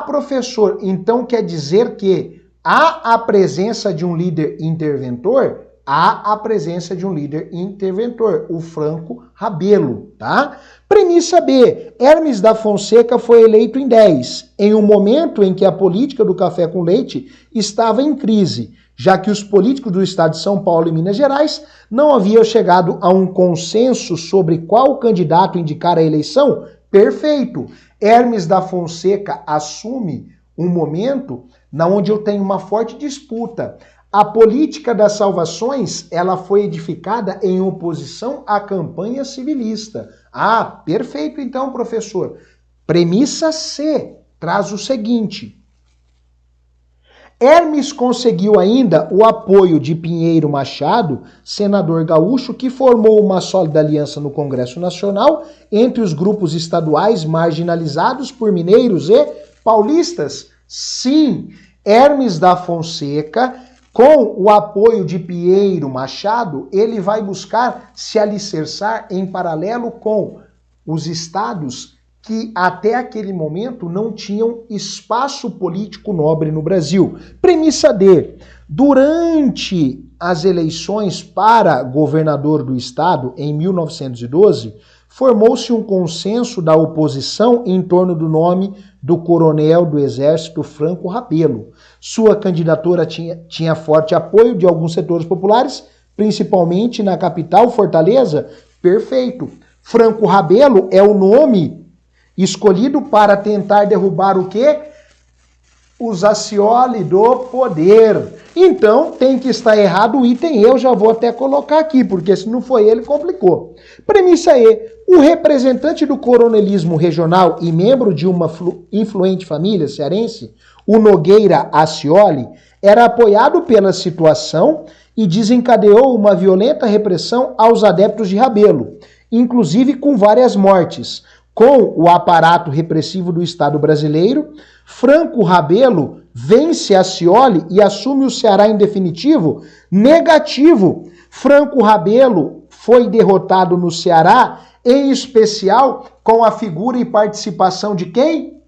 Professor, então quer dizer que há a presença de um líder interventor? Há a presença de um líder interventor, o Franco Rabelo, tá? Premissa B. Hermes da Fonseca foi eleito em 10, em um momento em que a política do café com leite estava em crise, já que os políticos do estado de São Paulo e Minas Gerais não haviam chegado a um consenso sobre qual candidato indicar a eleição? Perfeito. Hermes da Fonseca assume um momento na onde eu tenho uma forte disputa. A política das salvações, ela foi edificada em oposição à campanha civilista. Perfeito então, professor. Premissa C traz o seguinte. Hermes conseguiu ainda o apoio de Pinheiro Machado, senador gaúcho, que formou uma sólida aliança no Congresso Nacional entre os grupos estaduais marginalizados por mineiros e paulistas? Sim, Hermes da Fonseca, com o apoio de Pinheiro Machado, ele vai buscar se alicerçar em paralelo com os estados que até aquele momento não tinham espaço político nobre no Brasil. Premissa D. Durante as eleições para governador do estado, em 1912, formou-se um consenso da oposição em torno do nome do coronel do Exército Franco Rabelo. Sua candidatura tinha forte apoio de alguns setores populares, principalmente na capital, Fortaleza. Perfeito. Franco Rabelo é o nome escolhido para tentar derrubar o quê? Os Accioli do poder. Então, tem que estar errado o item E, eu já vou até colocar aqui, porque se não foi ele, complicou. Premissa E. O representante do coronelismo regional e membro de uma influente família cearense, o Nogueira Accioli, era apoiado pela situação e desencadeou uma violenta repressão aos adeptos de Rabelo, inclusive com várias mortes. com o aparato repressivo do Estado brasileiro. Franco Rabelo vence a Scioli e assume o Ceará em definitivo? Negativo. Franco Rabelo foi derrotado no Ceará, em especial com a figura e participação de quem?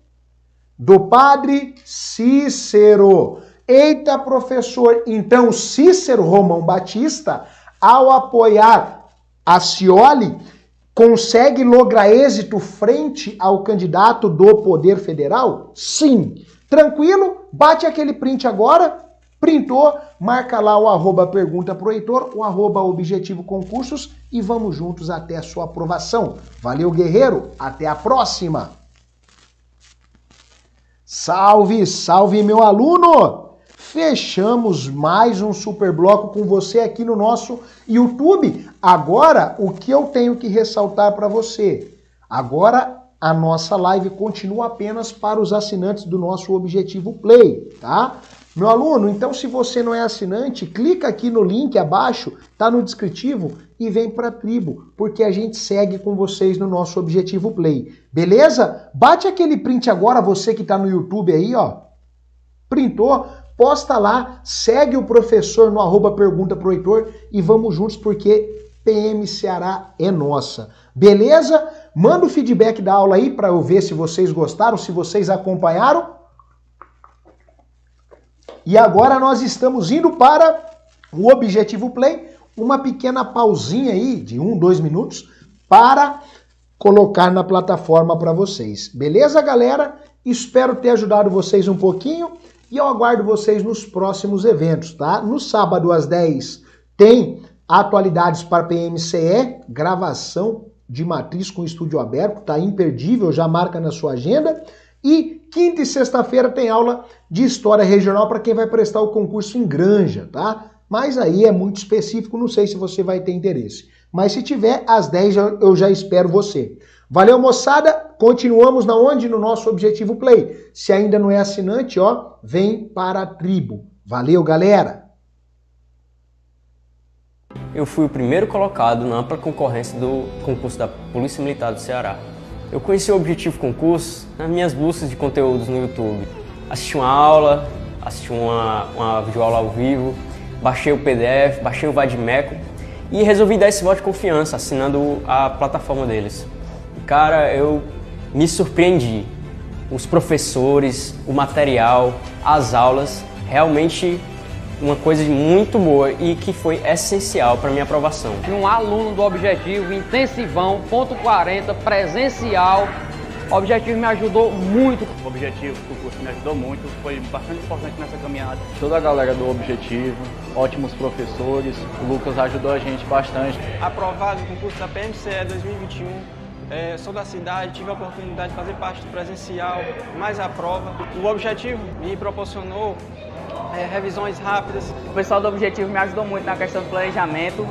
Do padre Cícero. Eita, professor, então Cícero Romão Batista, ao apoiar a Scioli, consegue lograr êxito frente ao candidato do Poder Federal? Sim. Tranquilo? Bate aquele print agora. Printou, marca lá o @pergunta pro Heitor, o @objetivo concursos e vamos juntos até a sua aprovação. Valeu, guerreiro. Até a próxima. Salve, salve, meu aluno! Fechamos mais um super bloco com você aqui no nosso YouTube. Agora, o que eu tenho que ressaltar para você? Agora, a nossa live continua apenas para os assinantes do nosso Objetivo Play, tá? Meu aluno, então se você não é assinante, clica aqui no link abaixo, tá no descritivo e vem para a tribo, porque a gente segue com vocês no nosso Objetivo Play. Beleza? Bate aquele print agora, você que tá no YouTube aí, ó. Printou? Posta lá, segue o professor no @pergunta pro Heitor e vamos juntos porque PM Ceará é nossa. Beleza? Manda o feedback da aula aí para eu ver se vocês gostaram, se vocês acompanharam. E agora nós estamos indo para o Objetivo Play, uma pequena pausinha aí de 1-2 minutos para colocar na plataforma para vocês. Beleza, galera? Espero ter ajudado vocês um pouquinho. E eu aguardo vocês nos próximos eventos, tá? No sábado às 10 tem atualidades para PMCE, gravação de matriz com estúdio aberto, tá imperdível, já marca na sua agenda. E quinta e sexta-feira tem aula de História Regional para quem vai prestar o concurso em Granja, tá? Mas aí é muito específico, não sei se você vai ter interesse. Mas se tiver, às 10 eu já espero você. Valeu, moçada. Continuamos na onde? No nosso Objetivo Play. Se ainda não é assinante, ó, vem para a tribo. Valeu, galera. Eu fui o primeiro colocado na ampla concorrência do concurso da Polícia Militar do Ceará. Eu conheci o Objetivo Concurso nas minhas buscas de conteúdos no YouTube. Assisti uma aula, assisti uma videoaula ao vivo, baixei o PDF, baixei o Vadimeco e resolvi dar esse voto de confiança assinando a plataforma deles. Cara, eu me surpreendi. Os professores, o material, as aulas, realmente uma coisa muito boa e que foi essencial para minha aprovação. Um aluno do Objetivo, intensivão, ponto 40, presencial. O Objetivo me ajudou muito. O Objetivo, o curso me ajudou muito, foi bastante importante nessa caminhada. Toda a galera do Objetivo, ótimos professores, o Lucas ajudou a gente bastante. Aprovado no concurso da PMCE 2021. Sou da cidade, tive a oportunidade de fazer parte do presencial, mais a prova. O Objetivo me proporcionou revisões rápidas. O pessoal do Objetivo me ajudou muito na questão do planejamento,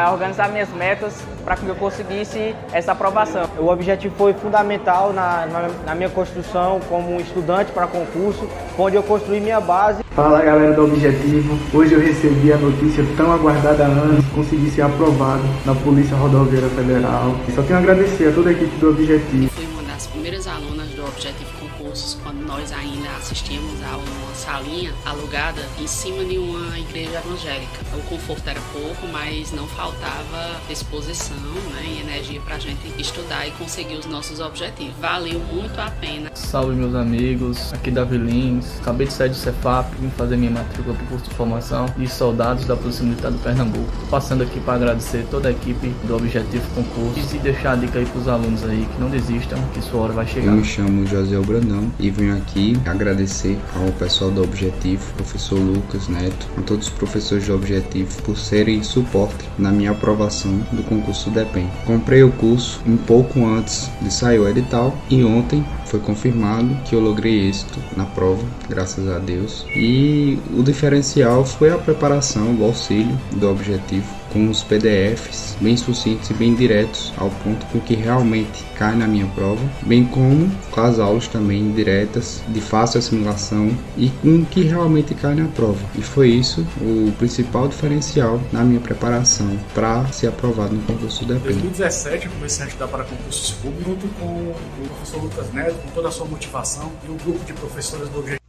organizar minhas metas para que eu conseguisse essa aprovação. O Objetivo foi fundamental na minha construção como estudante para concurso, onde eu construí minha base. Fala, galera do Objetivo, hoje eu recebi a notícia tão aguardada há anos, consegui ser aprovado na Polícia Rodoviária Federal. E só tenho a agradecer a toda a equipe do Objetivo. Fui uma das primeiras alunas do Objetivo Concursos quando nós ainda assistíamos a aula numa salinha alugada em cima de uma igreja evangélica. O conforto era pouco, mas não faltava disposição, né, e energia para a gente estudar e conseguir os nossos objetivos. Valeu muito a pena. Salve, meus amigos, aqui Davi Lins, acabei de sair do Cefap, vim fazer minha matrícula para o curso de formação de soldados da Polícia Militar do Pernambuco. Tô passando aqui para agradecer toda a equipe do Objetivo Concursos e deixar a dica aí para os alunos aí que não desistam, que sua hora vai chegar. Eu me chamo José Brandão e venho aqui agradecer ao pessoal do Objetivo, professor Lucas Neto, a todos os professores do Objetivo por serem suporte na minha aprovação do concurso do DEPEN. Comprei o curso um pouco antes de sair o edital e ontem foi confirmado que eu logrei êxito na prova, graças a Deus. E o diferencial foi a preparação, o auxílio do Objetivo com os PDFs bem sucintos e bem diretos ao ponto com que realmente cai na minha prova, bem como com as aulas também diretas, de fácil assimilação e com o que realmente cai na prova. E foi isso o principal diferencial na minha preparação para ser aprovado no concurso do Em EPEM. 2017 eu comecei a estudar para concursos públicos junto com o professor Lucas Neto, com toda a sua motivação e um grupo de professores do Objetivo.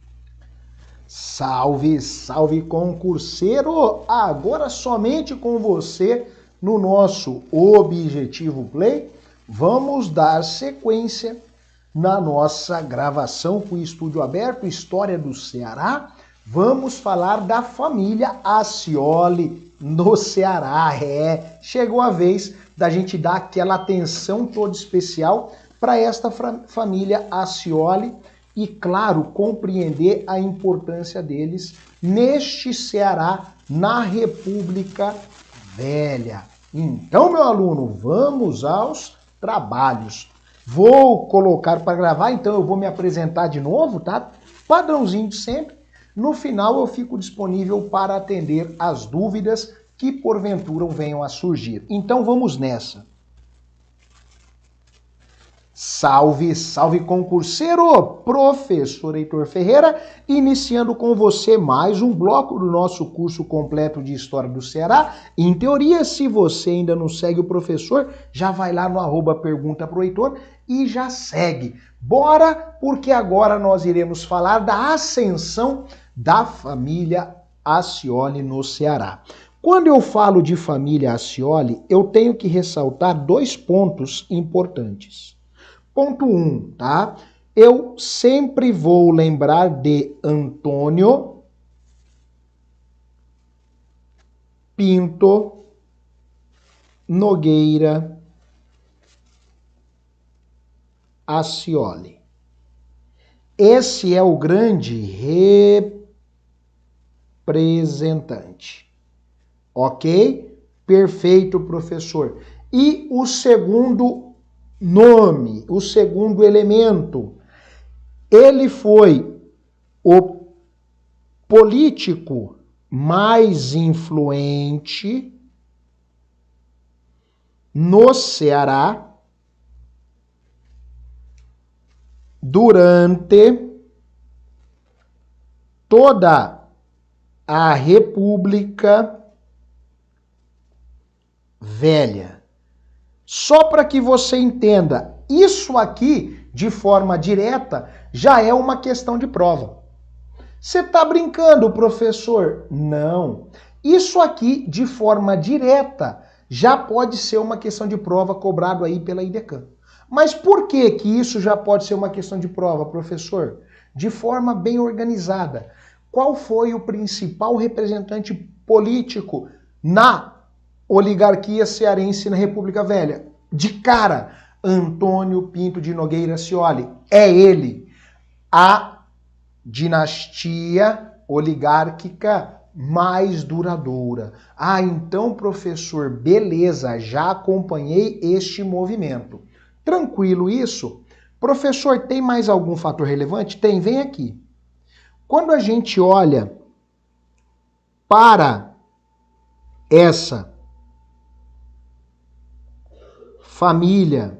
Salve, salve concurseiro! Agora somente com você no nosso Objetivo Play, vamos dar sequência na nossa gravação com o Estúdio Aberto, História do Ceará. Vamos falar da família Ascioli no Ceará. Chegou a vez da gente dar aquela atenção toda especial para esta família Ascioli e, claro, compreender a importância deles neste Ceará, na República Velha. Então, meu aluno, vamos aos trabalhos. Vou colocar para gravar, então eu vou me apresentar de novo, tá? Padrãozinho de sempre. No final eu fico disponível para atender as dúvidas que porventura venham a surgir. Então vamos nessa. Salve, salve concurseiro! Professor Heitor Ferreira, iniciando com você mais um bloco do nosso curso completo de História do Ceará. Em teoria, se você ainda não segue o professor, já vai lá no @pergunta pro Heitor e já segue. Bora, porque agora nós iremos falar da ascensão da família Ascioli no Ceará. Quando eu falo de família Ascioli, eu tenho que ressaltar dois pontos importantes. Ponto 1, tá? Eu sempre vou lembrar de Antônio Pinto Nogueira Ascioli. Esse é o grande representante. Ok? Perfeito, professor. E o segundo nome, o segundo elemento, ele foi o político mais influente no Ceará durante toda a República Velha. Só para que você entenda, isso aqui, de forma direta, já é uma questão de prova. Você está brincando, professor? Não. Isso aqui, de forma direta, já pode ser uma questão de prova cobrado aí pela IDECAM. Mas por que que isso já pode ser uma questão de prova, professor? De forma bem organizada. Qual foi o principal representante político na oligarquia cearense na República Velha? De cara, Antônio Pinto de Nogueira Ascioli. É ele. A dinastia oligárquica mais duradoura. Ah, então, professor, beleza, já acompanhei este movimento. Tranquilo isso? Professor, tem mais algum fator relevante? Tem, vem aqui. Quando a gente olha para essa família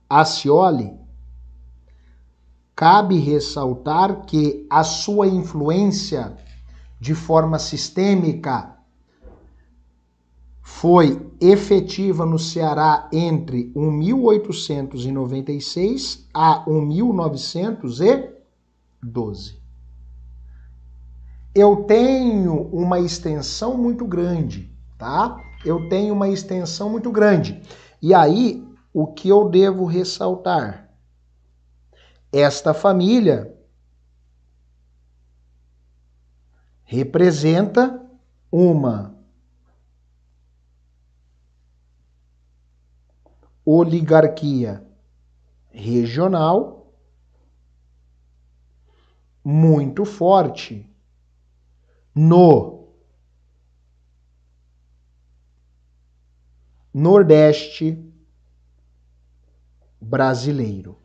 Ascioli, cabe ressaltar que a sua influência de forma sistêmica foi efetiva no Ceará entre 1896 a 1912. Eu tenho uma extensão muito grande, tá? Eu tenho uma extensão muito grande. E aí, o que eu devo ressaltar? Esta família representa uma oligarquia regional muito forte no Nordeste brasileiro.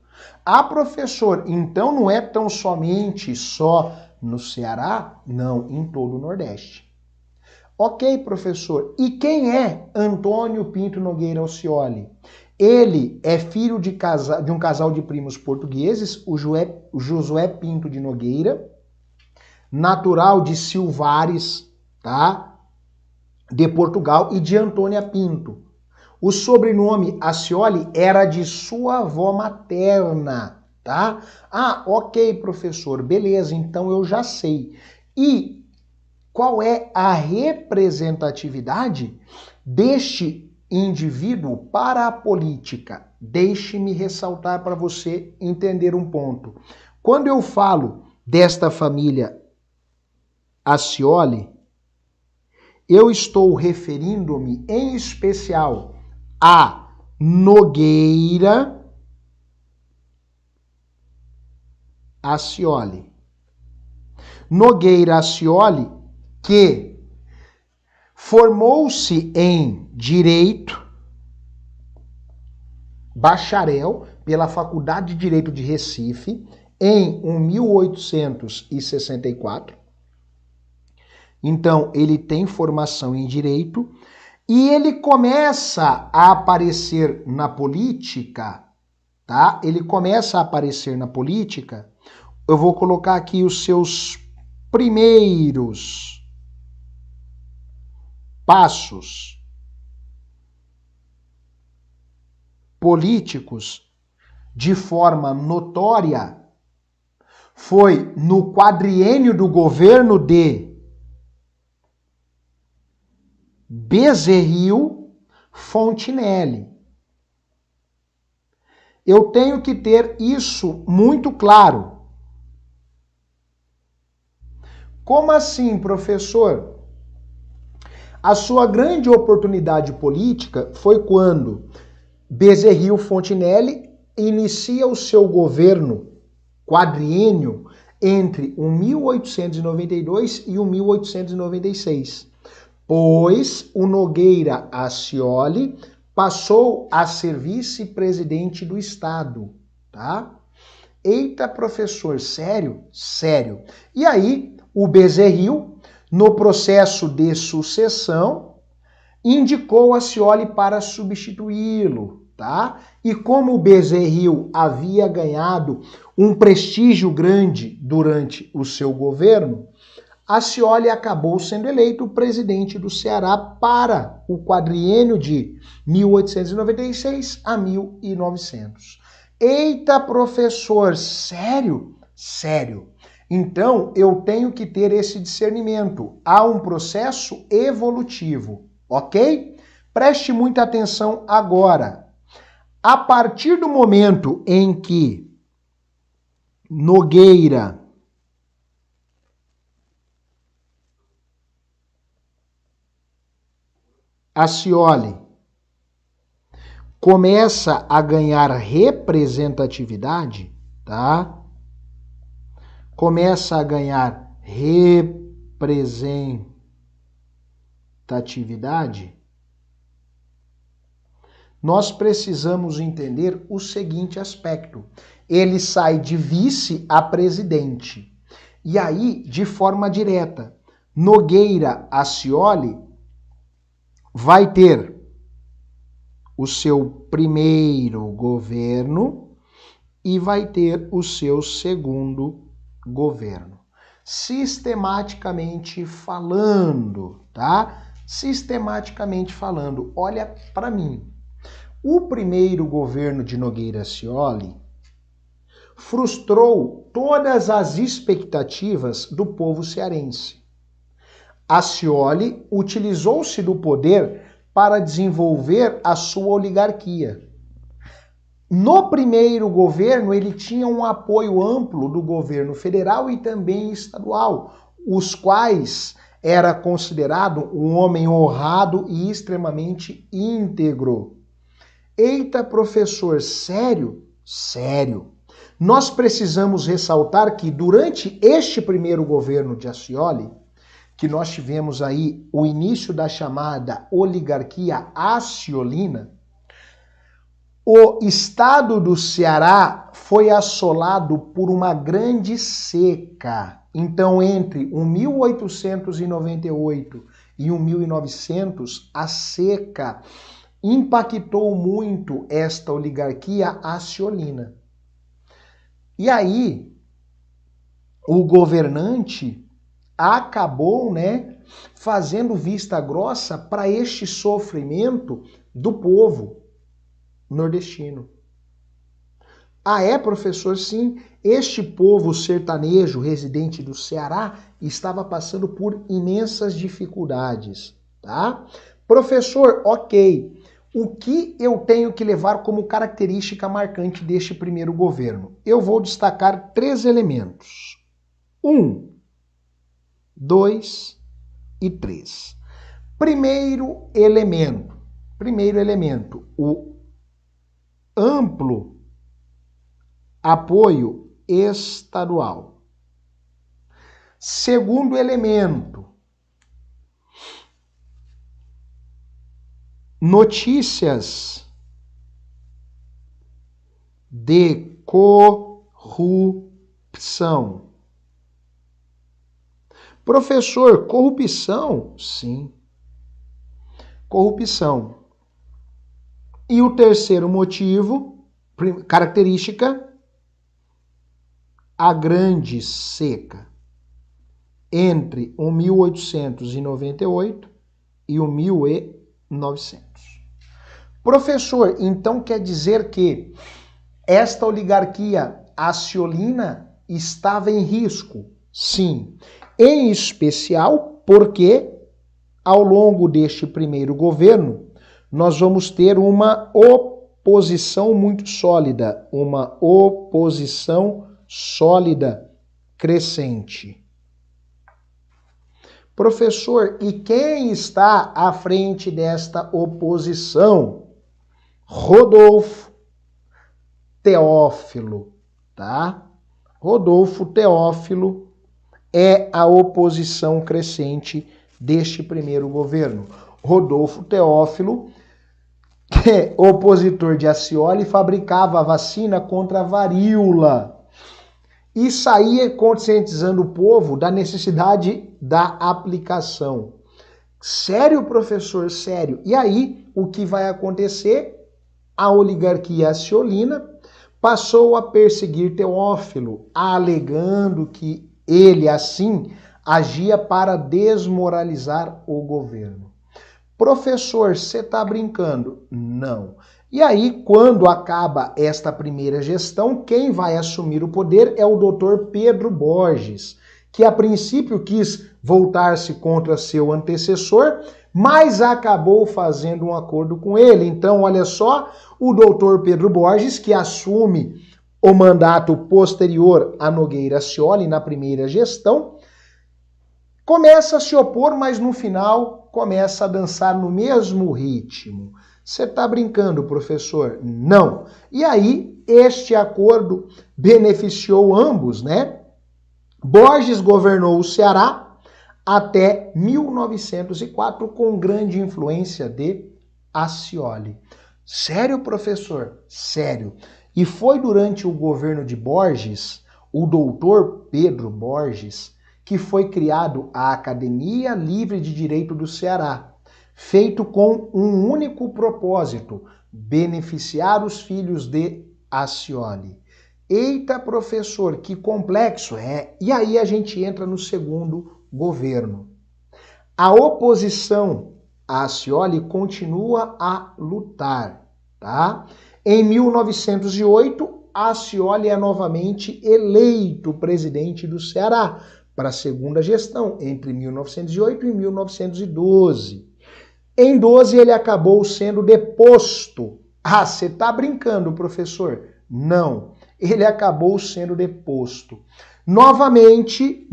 Ah, professor, então não é tão somente só no Ceará? Não, em todo o Nordeste. Ok, professor. E quem é Antônio Pinto Nogueira Alcioli? Ele é filho de um casal de primos portugueses, o Josué Pinto de Nogueira, natural de Silvares, tá? De Portugal, e de Antônia Pinto. O sobrenome Alcioli era de sua avó materna, tá? Ah, ok, professor, beleza, então eu já sei. E qual é a representatividade deste indivíduo para a política? Deixe-me ressaltar para você entender um ponto. Quando eu falo desta família Alcioli, eu estou referindo-me em especial a Nogueira Alcioli. Nogueira Alcioli, que formou-se em Direito, bacharel, pela Faculdade de Direito de Recife, em 1864. Então, ele tem formação em Direito e ele começa a aparecer na política, tá? Ele começa a aparecer na política. Eu vou colocar aqui os seus primeiros passos políticos de forma notória foi no quadriênio do governo de Bezerril Fontinelli. Eu tenho que ter isso muito claro. Como assim, professor? A sua grande oportunidade política foi quando Bezerril Fontinelli inicia o seu governo quadriênio entre o 1892 e o 1896. Pois o Nogueira Alcioli passou a ser vice-presidente do Estado, tá? Eita, professor, sério? Sério. E aí, o Bezerril, no processo de sucessão, indicou Alcioli para substituí-lo, tá? E como o Bezerril havia ganhado um prestígio grande durante o seu governo, Alcioli acabou sendo eleito presidente do Ceará para o quadriênio de 1896 a 1900. Eita, professor, sério? Sério. Então, eu tenho que ter esse discernimento. Há um processo evolutivo, ok? Preste muita atenção agora. A partir do momento em que Nogueira Alcioli começa a ganhar representatividade, tá? Começa a ganhar representatividade. Nós precisamos entender o seguinte aspecto. Ele sai de vice a presidente. E aí, de forma direta, Nogueira Alcioli vai ter o seu primeiro governo e vai ter o seu segundo governo. Sistematicamente falando, tá? Sistematicamente falando, olha para mim. O primeiro governo de Nogueira Alcioli frustrou todas as expectativas do povo cearense. Alcioli utilizou-se do poder para desenvolver a sua oligarquia. No primeiro governo, ele tinha um apoio amplo do governo federal e também estadual, os quais era considerado um homem honrado e extremamente íntegro. Eita, professor, sério? Sério. Nós precisamos ressaltar que durante este primeiro governo de Alcioli, que nós tivemos aí o início da chamada oligarquia alciolina, o estado do Ceará foi assolado por uma grande seca. Então, entre o 1898 e o 1900, a seca impactou muito esta oligarquia asciolina. E aí, o governante acabou, fazendo vista grossa para este sofrimento do povo nordestino. Ah, é, professor? Sim, este povo sertanejo residente do Ceará estava passando por imensas dificuldades, tá? Professor, ok. O que eu tenho que levar como característica marcante deste primeiro governo? Eu vou destacar 3 elementos. 1, 2 e 3. Primeiro elemento, o amplo apoio estadual. Segundo elemento, notícias de corrupção. Professor, corrupção? Sim, corrupção. E o terceiro motivo, característica, a grande seca entre o 1898 e o 1900. Professor, então quer dizer que esta oligarquia asciolina estava em risco? Sim, em especial porque ao longo deste primeiro governo nós vamos ter uma oposição muito sólida, uma oposição sólida, crescente. Professor, e quem está à frente desta oposição? Rodolfo Teófilo, tá? Rodolfo Teófilo é a oposição crescente deste primeiro governo. Rodolfo Teófilo, que é opositor de Accioli, fabricava a vacina contra a varíola e saía conscientizando o povo da necessidade da aplicação. Sério, professor? Sério. E aí, o que vai acontecer? A oligarquia asciolina passou a perseguir Teófilo, alegando que ele, assim, agia para desmoralizar o governo. Professor, você está brincando? Não. E aí, quando acaba esta primeira gestão, quem vai assumir o poder é o doutor Pedro Borges, que a princípio quis voltar-se contra seu antecessor, mas acabou fazendo um acordo com ele. Então, olha só, o doutor Pedro Borges, que assume o mandato posterior a Nogueira Ascioli na primeira gestão, começa a se opor, mas no final começa a dançar no mesmo ritmo. Você está brincando, professor? Não. E aí, este acordo beneficiou ambos, Borges governou o Ceará até 1904 com grande influência de Ascioli. Sério, professor? Sério. E foi durante o governo de Borges, o doutor Pedro Borges, que foi criado a Academia Livre de Direito do Ceará, feito com um único propósito, beneficiar os filhos de Ascioli. Eita, professor, que complexo é. E aí a gente entra no segundo governo. A oposição a Ascioli continua a lutar, tá? Em 1908, Ascioli é novamente eleito presidente do Ceará para a segunda gestão, entre 1908 e 1912. Em 12, ele acabou sendo deposto. Ah, você está brincando, professor? Não, ele acabou sendo deposto. Novamente,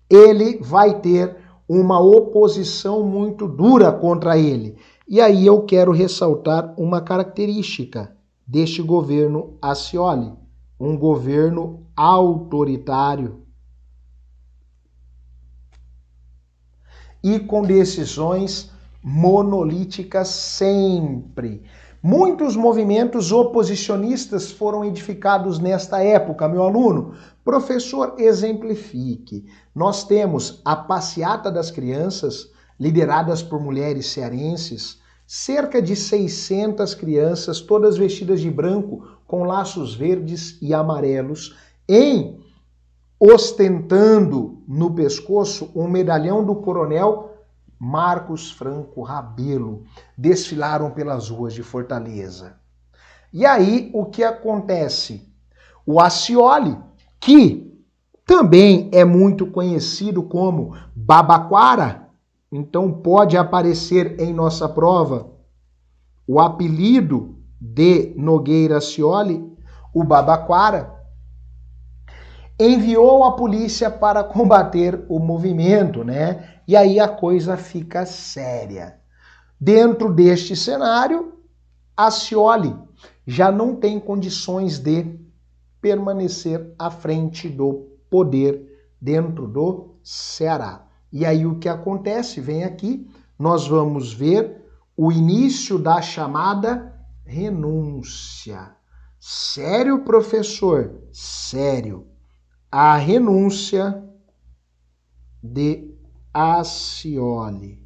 ele vai ter uma oposição muito dura contra ele. E aí eu quero ressaltar uma característica deste governo Ascioli, um governo autoritário e com decisões monolíticas sempre. Muitos movimentos oposicionistas foram edificados nesta época, meu aluno. Professor, exemplifique. Nós temos a Passeata das Crianças, lideradas por mulheres cearenses, cerca de 600 crianças, todas vestidas de branco, com laços verdes e amarelos, ostentando no pescoço um medalhão do coronel Marcos Franco Rabelo, desfilaram pelas ruas de Fortaleza. E aí, o que acontece? O Accioli, que também é muito conhecido como Babaquara, então pode aparecer em nossa prova o apelido de Nogueira Accioli, o Babaquara, enviou a polícia para combater o movimento, né? E aí a coisa fica séria. Dentro deste cenário, Accioli já não tem condições de permanecer à frente do poder dentro do Ceará. E aí o que acontece? Vem aqui, nós vamos ver o início da chamada renúncia. Sério, professor? Sério. A renúncia de Accioli.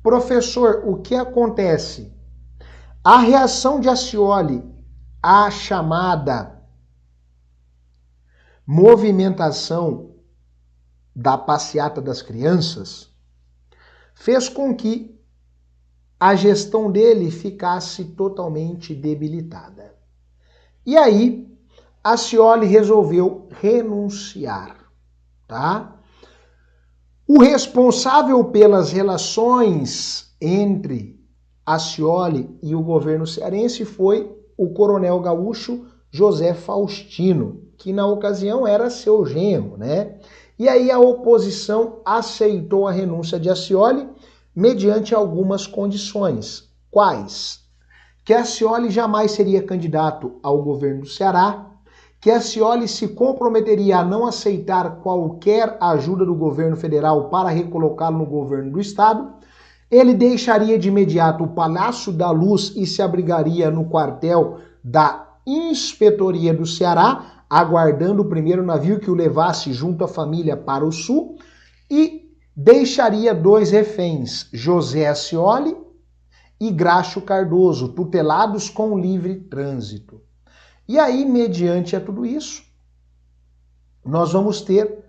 Professor, o que acontece? A reação de Accioli à chamada movimentação da Passeata das Crianças fez com que a gestão dele ficasse totalmente debilitada. E aí, Accioli resolveu renunciar, tá? O responsável pelas relações entre Accioli e o governo cearense foi o coronel gaúcho José Faustino, que na ocasião era seu genro, né? E aí a oposição aceitou a renúncia de Accioli mediante algumas condições. Quais? Que Accioli jamais seria candidato ao governo do Ceará, que Accioli se comprometeria a não aceitar qualquer ajuda do governo federal para recolocá-lo no governo do estado, ele deixaria de imediato o Palácio da Luz e se abrigaria no quartel da Inspetoria do Ceará, aguardando o primeiro navio que o levasse junto à família para o sul, e deixaria 2 reféns, José Accioli e Grácio Cardoso, tutelados com livre trânsito. E aí, mediante a tudo isso, nós vamos ter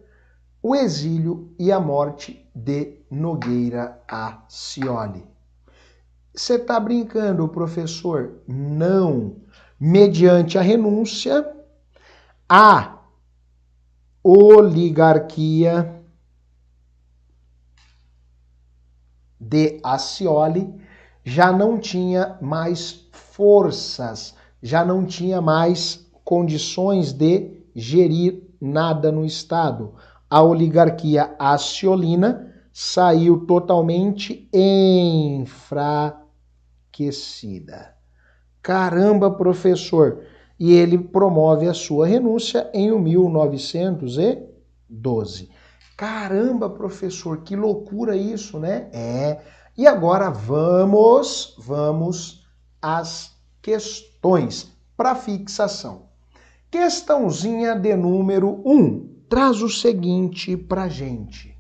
o exílio e a morte de Nogueira Accioli. Você está brincando, professor? Não. Mediante a renúncia, a oligarquia de Accioli já não tinha mais forças, já não tinha mais condições de gerir nada no Estado. A oligarquia acciolina saiu totalmente enfraquecida. Caramba, professor! E ele promove a sua renúncia em 1912. Caramba, professor, que loucura isso, né? E agora vamos às questões para fixação. Questãozinha de número 1 traz o seguinte para gente.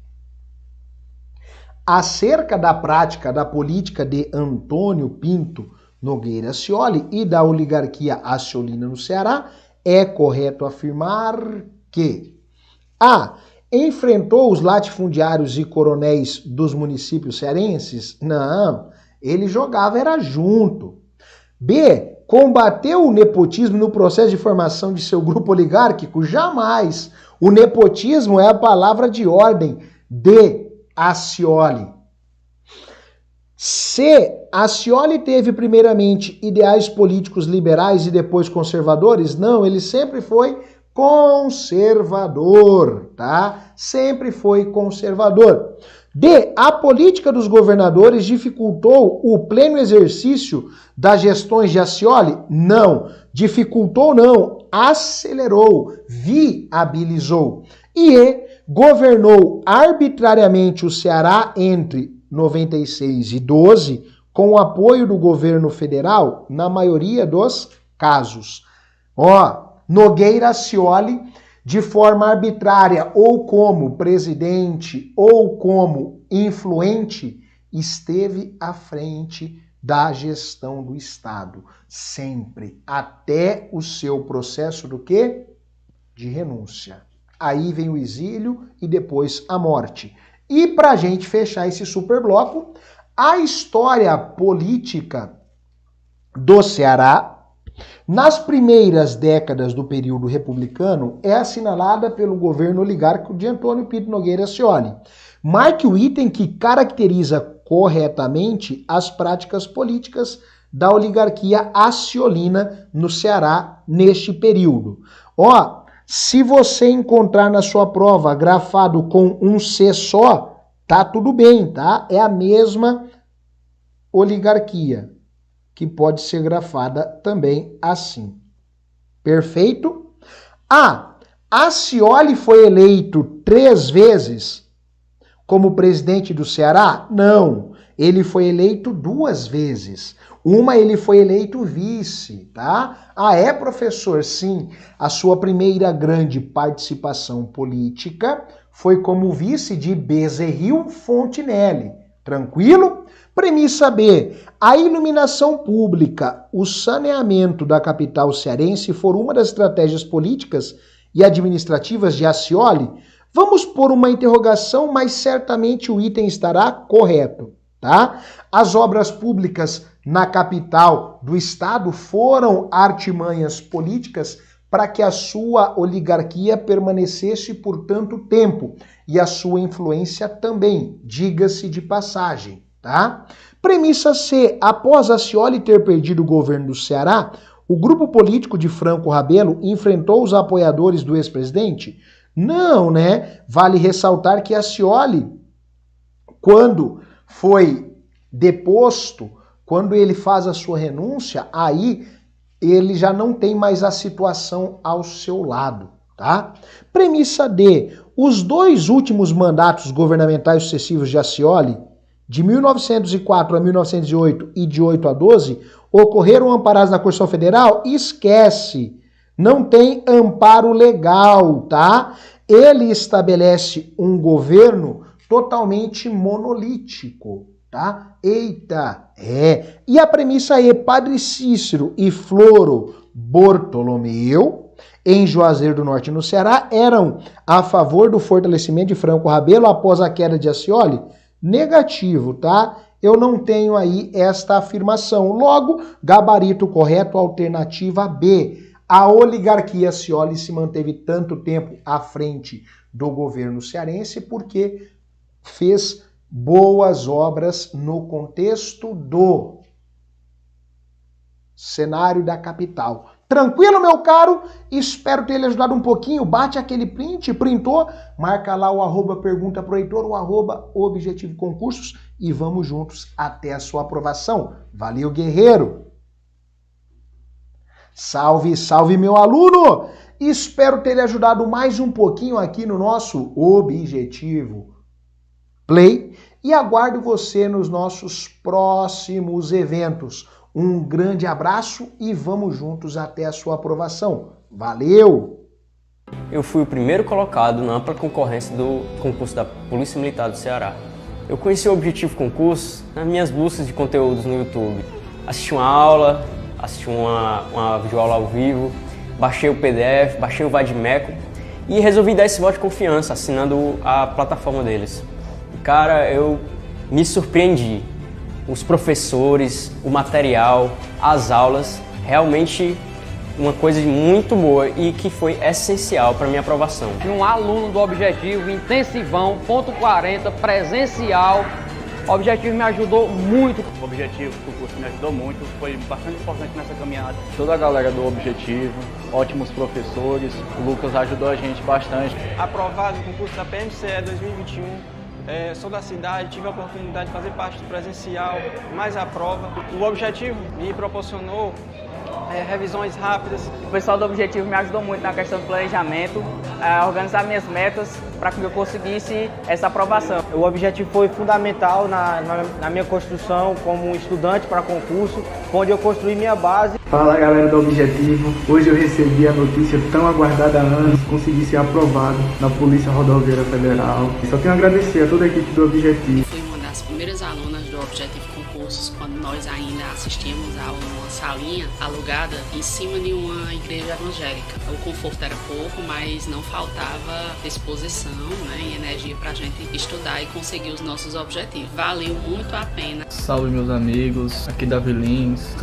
Acerca da prática da política de Antônio Pinto Nogueira Accioli e da oligarquia acciolina no Ceará, é correto afirmar que A. Enfrentou os latifundiários e coronéis dos municípios cearenses? Não, ele jogava era junto. B. Combateu o nepotismo no processo de formação de seu grupo oligárquico? Jamais. O nepotismo é a palavra de ordem de Accioli. C. Accioli teve primeiramente ideais políticos liberais e depois conservadores? Não, ele sempre foi conservador, tá? Sempre foi conservador. D. A política dos governadores dificultou o pleno exercício das gestões de Accioli? Não. Dificultou não, acelerou, viabilizou. E E. Governou arbitrariamente o Ceará entre 96 e 12, com o apoio do governo federal na maioria dos casos. Nogueira Scioli, de forma arbitrária ou como presidente ou como influente, esteve à frente da gestão do Estado, sempre, até o seu processo do quê? De renúncia. Aí vem o exílio e depois a morte. E para a gente fechar esse superbloco, a história política do Ceará, nas primeiras décadas do período republicano, é assinalada pelo governo oligárquico de Antônio Pinto Nogueira Scioli. Marque o item que caracteriza corretamente as práticas políticas da oligarquia asciolina no Ceará neste período. Se você encontrar na sua prova grafado com um C só, tá tudo bem, tá? É a mesma oligarquia, que pode ser grafada também assim. Perfeito? A Scioli foi eleito 3 vezes como presidente do Ceará? Não, ele foi eleito 2 vezes. Uma ele foi eleito vice, tá? É, professor? Sim, a sua primeira grande participação política foi como vice de Bezerril Fontinelli. Tranquilo? Premissa B. A iluminação pública, o saneamento da capital cearense foram uma das estratégias políticas e administrativas de Scioli? Vamos pôr uma interrogação, mas certamente o item estará correto, tá? As obras públicas na capital do estado foram artimanhas políticas para que a sua oligarquia permanecesse por tanto tempo e a sua influência também, diga-se de passagem, tá? Premissa C. Após a Scioli ter perdido o governo do Ceará, o grupo político de Franco Rabelo enfrentou os apoiadores do ex-presidente? Não, né? Vale ressaltar que a Scioli, quando foi deposto, quando ele faz a sua renúncia, aí ele já não tem mais a situação ao seu lado, tá? Premissa D. Os 2 últimos mandatos governamentais sucessivos de Scioli, de 1904 a 1908 e de 8 a 12, ocorreram amparados na Constituição Federal? Esquece! Não tem amparo legal, tá? Ele estabelece um governo totalmente monolítico, tá? Eita, E a premissa E, Padre Cícero e Floro Bortolomeu, em Juazeiro do Norte, no Ceará, eram a favor do fortalecimento de Franco Rabelo após a queda de Scioli? Negativo, tá? Eu não tenho aí esta afirmação. Logo, gabarito correto, alternativa B. A oligarquia Scioli se manteve tanto tempo à frente do governo cearense porque fez boas obras no contexto do cenário da capital. Tranquilo, meu caro? Espero ter lhe ajudado um pouquinho. Bate aquele print, printou, marca lá o @pergunta pro Heitor, o @Objetivo Concursos e vamos juntos até a sua aprovação. Valeu, guerreiro! Salve, salve, meu aluno! Espero ter lhe ajudado mais um pouquinho aqui no nosso Objetivo Play e aguardo você nos nossos próximos eventos. Um grande abraço e vamos juntos até a sua aprovação. Valeu! Eu fui o primeiro colocado na ampla concorrência do concurso da Polícia Militar do Ceará. Eu conheci o Objetivo Concurso nas minhas buscas de conteúdos no YouTube. Assisti uma aula, assisti uma videoaula ao vivo, baixei o PDF, baixei o Vadimeco e resolvi dar esse voto de confiança assinando a plataforma deles. E, cara, eu me surpreendi. Os professores, o material, as aulas, realmente uma coisa muito boa e que foi essencial para minha aprovação. Um aluno do Objetivo, intensivão, ponto 40, presencial. O Objetivo me ajudou muito. O Objetivo do curso me ajudou muito, foi bastante importante nessa caminhada. Toda a galera do Objetivo, ótimos professores, o Lucas ajudou a gente bastante. Aprovado no concurso da PMCE 2021. Sou da cidade, tive a oportunidade de fazer parte do presencial, mais a prova. O Objetivo me proporcionou revisões rápidas. O pessoal do Objetivo me ajudou muito na questão do planejamento, organizar minhas metas para que eu conseguisse essa aprovação. O Objetivo foi fundamental na minha construção como estudante para concurso, onde eu construí minha base. Fala galera do Objetivo, hoje eu recebi a notícia tão aguardada há anos, consegui ser aprovado na Polícia Rodoviária Federal. Só tenho a agradecer a toda a equipe do Objetivo. Fui uma das primeiras alunas do Objetivo Concursos quando nós ainda assistíamos a uma salinha alugada em cima de uma igreja evangélica. O conforto era pouco, mas não faltava disposição, e energia para a gente estudar e conseguir os nossos objetivos. Valeu muito a pena. Salve meus amigos, aqui Davi Lins.